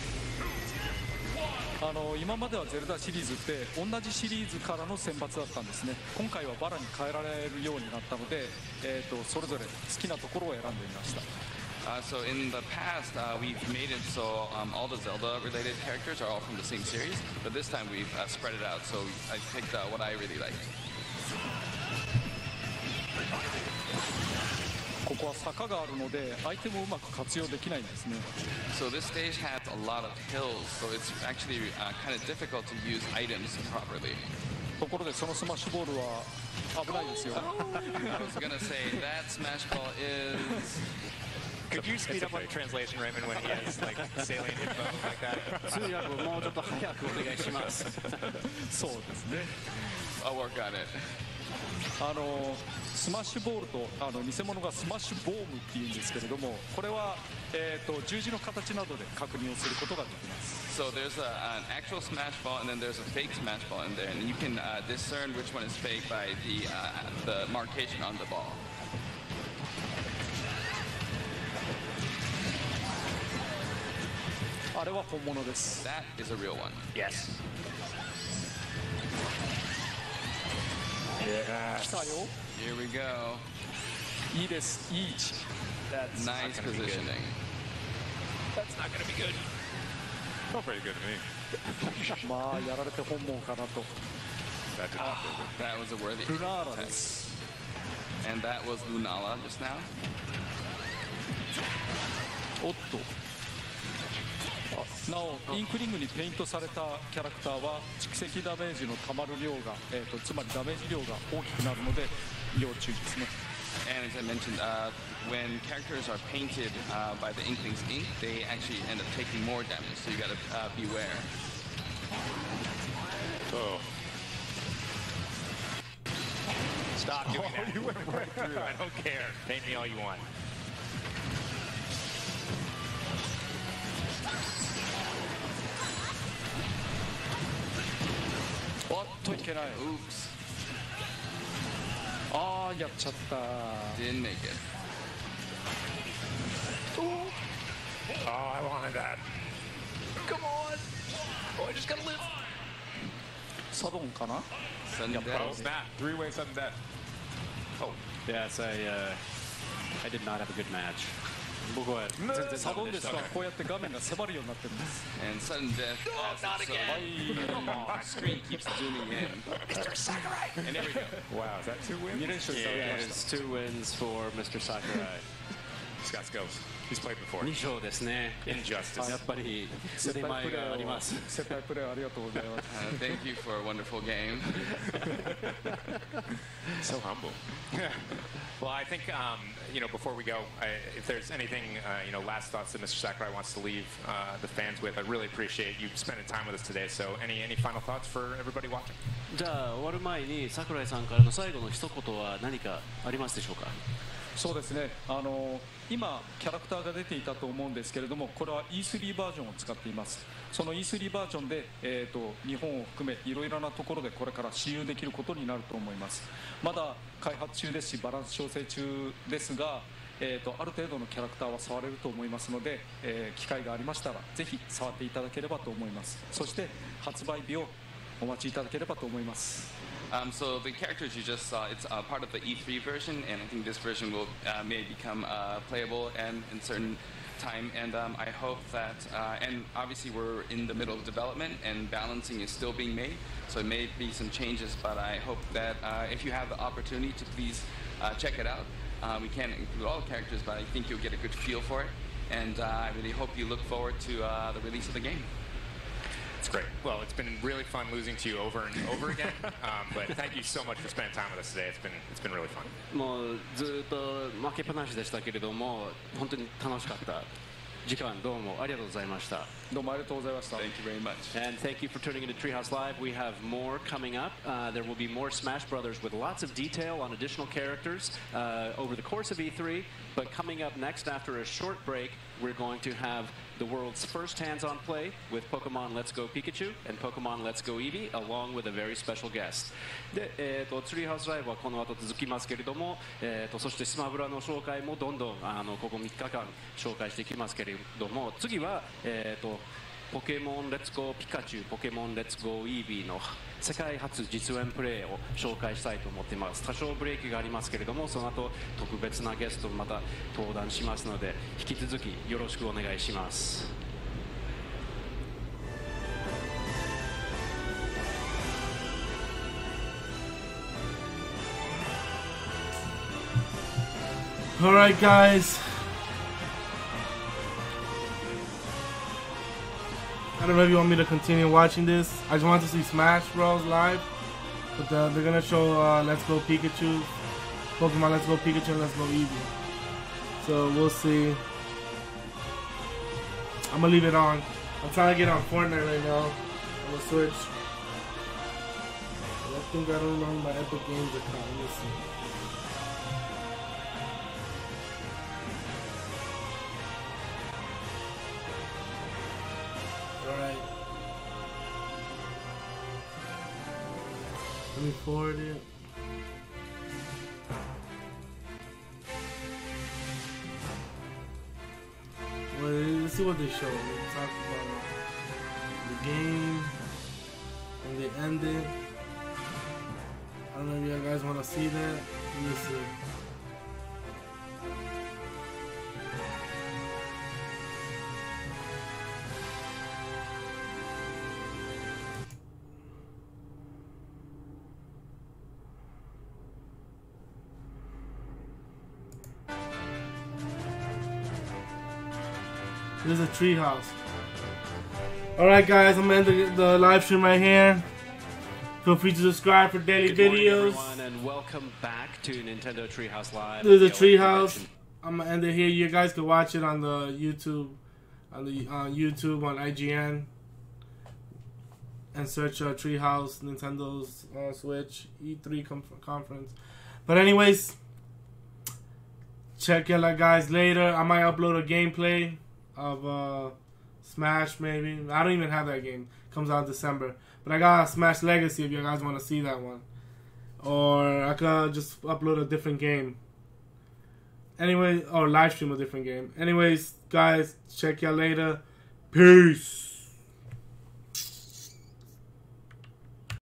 今まではゼルダシリーズって同じシリーズからの選抜だったんですね。今回はバラに変えられるようになったので、それぞれ好きなところを選んでみました。So in the past, we've made it so all the Zelda-related characters are all from the same series, but this time we've spread it out. So I picked what I really like. ここは坂があるのでアイテムをうまく活用できないんですね。So this stage has a lot of hills, so it's actually kind of difficult to use items properly. ところでそのスマッシュボールは危ないですよ。I was gonna say that smash ball is Could you speed up on the translation, Raymond, when he has like salient info like that? 通訳をもうちょっと早くお願いします。そうですね。I'll work on it. スマッシュボールと偽物がスマッシュボームっていうんですけれども、これは十字の形などで確認をすることができます。So there's an actual smash ball and then there's a fake smash ball in there, and you can discern which one is fake by the markation on the ball. あれは本物です。That is a real one. Yes. 来たよ。Here we go. いいです。いい位置。That's nice positioning. That's not gonna be good. Felt pretty good to me. まあやられて本望かなと。That was a worthy. ルナーラです。And that was Lunala just now. おっと。なおインクリングにペイントされたキャラクターは蓄積ダメージのたまる量が、つまりダメージ量が大きくなるので要注意ですね。And as I mentioned, when characters are painted by the Inkling's ink, they actually end up taking more damage, so you gotta beware. Oh. Stop doing that. You went right through. I don't care. Paint me all you want. おっといけない。Oops. ああやっちゃった。 Didn't make it. Oh, I wanted that. Come on. Oh, I just gotta live. サドンかな。 Sudden Oh, death. snap. Three-way sudden death. Oh, yes, I did not have a good match. 僕は全然サドンですがこうやって画面が迫るようになってるんです。 And sudden death. Not again. Come on. Screen keeps zooming in. Mr. Sakurai. And there we go. Wow, is that 2 wins? 2連勝いただき Yeah, まし it's 2 wins for Mr. Sakurai. He's got skills. He's played before. 2勝ですね。 Injustice. やっぱりた。腕前があります。接待プレーありがとうございます。Thank you for a wonderful game. So humble. Well, I think before we go, if there's anything last thoughts that Mr. Sakurai wants to leave the fans with, I really appreciate you spending time with us today. So, any final thoughts for everybody watching? じゃあ終わる前に桜井さんからの最後の一言は何かありますでしょうか。そうですね。今キャラクターが出ていたと思うんですけれども、これは E3 バージョンを使っています。その E3 バージョンで、日本を含めいろいろなところでこれから使用できることになると思います。まだ開発中ですしバランス調整中ですが、ある程度のキャラクターは触れると思いますので、機会がありましたらぜひ触っていただければと思います。そして発売日をお待ちいただければと思います。So the characters you just saw, it's part of the E3 version, and I think this version will may become playable and in certain time. And I hope that, and obviously we're in the middle of development, and balancing is still being made. So it may be some changes, but I hope that if you have the opportunity to please check it out. We can't include all the characters, but I think you'll get a good feel for it. And I really hope you look forward to the release of the game. It's great. Well, it's been really fun losing to you over and over again. But thank you so much for spending time with us today. It's been really fun. もうずっと負けっぱなしでしたけれども、本当に楽しかった時間どうもありがとうございました。どうもありがとうございました。 Thank you very much. And thank you for tuning into Treehouse Live. We have more coming up. There will be more Smash Brothers with lots of detail on additional characters over the course of E3. But coming up next after a short break, we're going to have the world's first hands-on play with Pokemon Let's Go Pikachu and Pokemon Let's Go Eevee, along with a very special guest. で、ツリーハウスライブはこの後続きますけれども、そしてスマブラの紹介もどんどんここ3日間紹介していきますけれども、次は、ポケモンレッツゴーピカチュウ、ポケモンレッツゴーイービーの世界初実演プレイを紹介したいと思っています。多少ブレーキがありますけれども、その後特別なゲストまた登壇しますので、引き続きよろしくお願いします。Alright guys, I don't know if you want me to continue watching this. I just want to see Smash Bros live, but they're gonna show Let's Go Pikachu, Pokemon Let's Go Pikachu and Let's Go Eevee. So we'll see. I'm gonna leave it on. I'm trying to get on Fortnite right now on the Switch. I think I don't know my Epic Games account. Let me see. Alright. Let me forward it. Well, let's see what they show. They talk about the game and they end it. I don't know if you guys want to see that. Let me see. This is a treehouse. Alright guys, I'm gonna end the live stream right here. Feel free to subscribe for daily Good morning, videos. everyone, and welcome back to Nintendo Treehouse Live. This is a treehouse. I'm gonna end it here. You guys can watch it on the YouTube, on IGN, and search Treehouse Nintendo's Switch E3 conference. But anyways, check it out, guys. Later, I might upload a gameplay of Smash. Maybe I don't even have that game. Comes out December. But I got Smash Legacy if you guys want to see that one. Or I could just upload a different game. Anyway, or live stream a different game. Anyways, guys, check y'all later. Peace.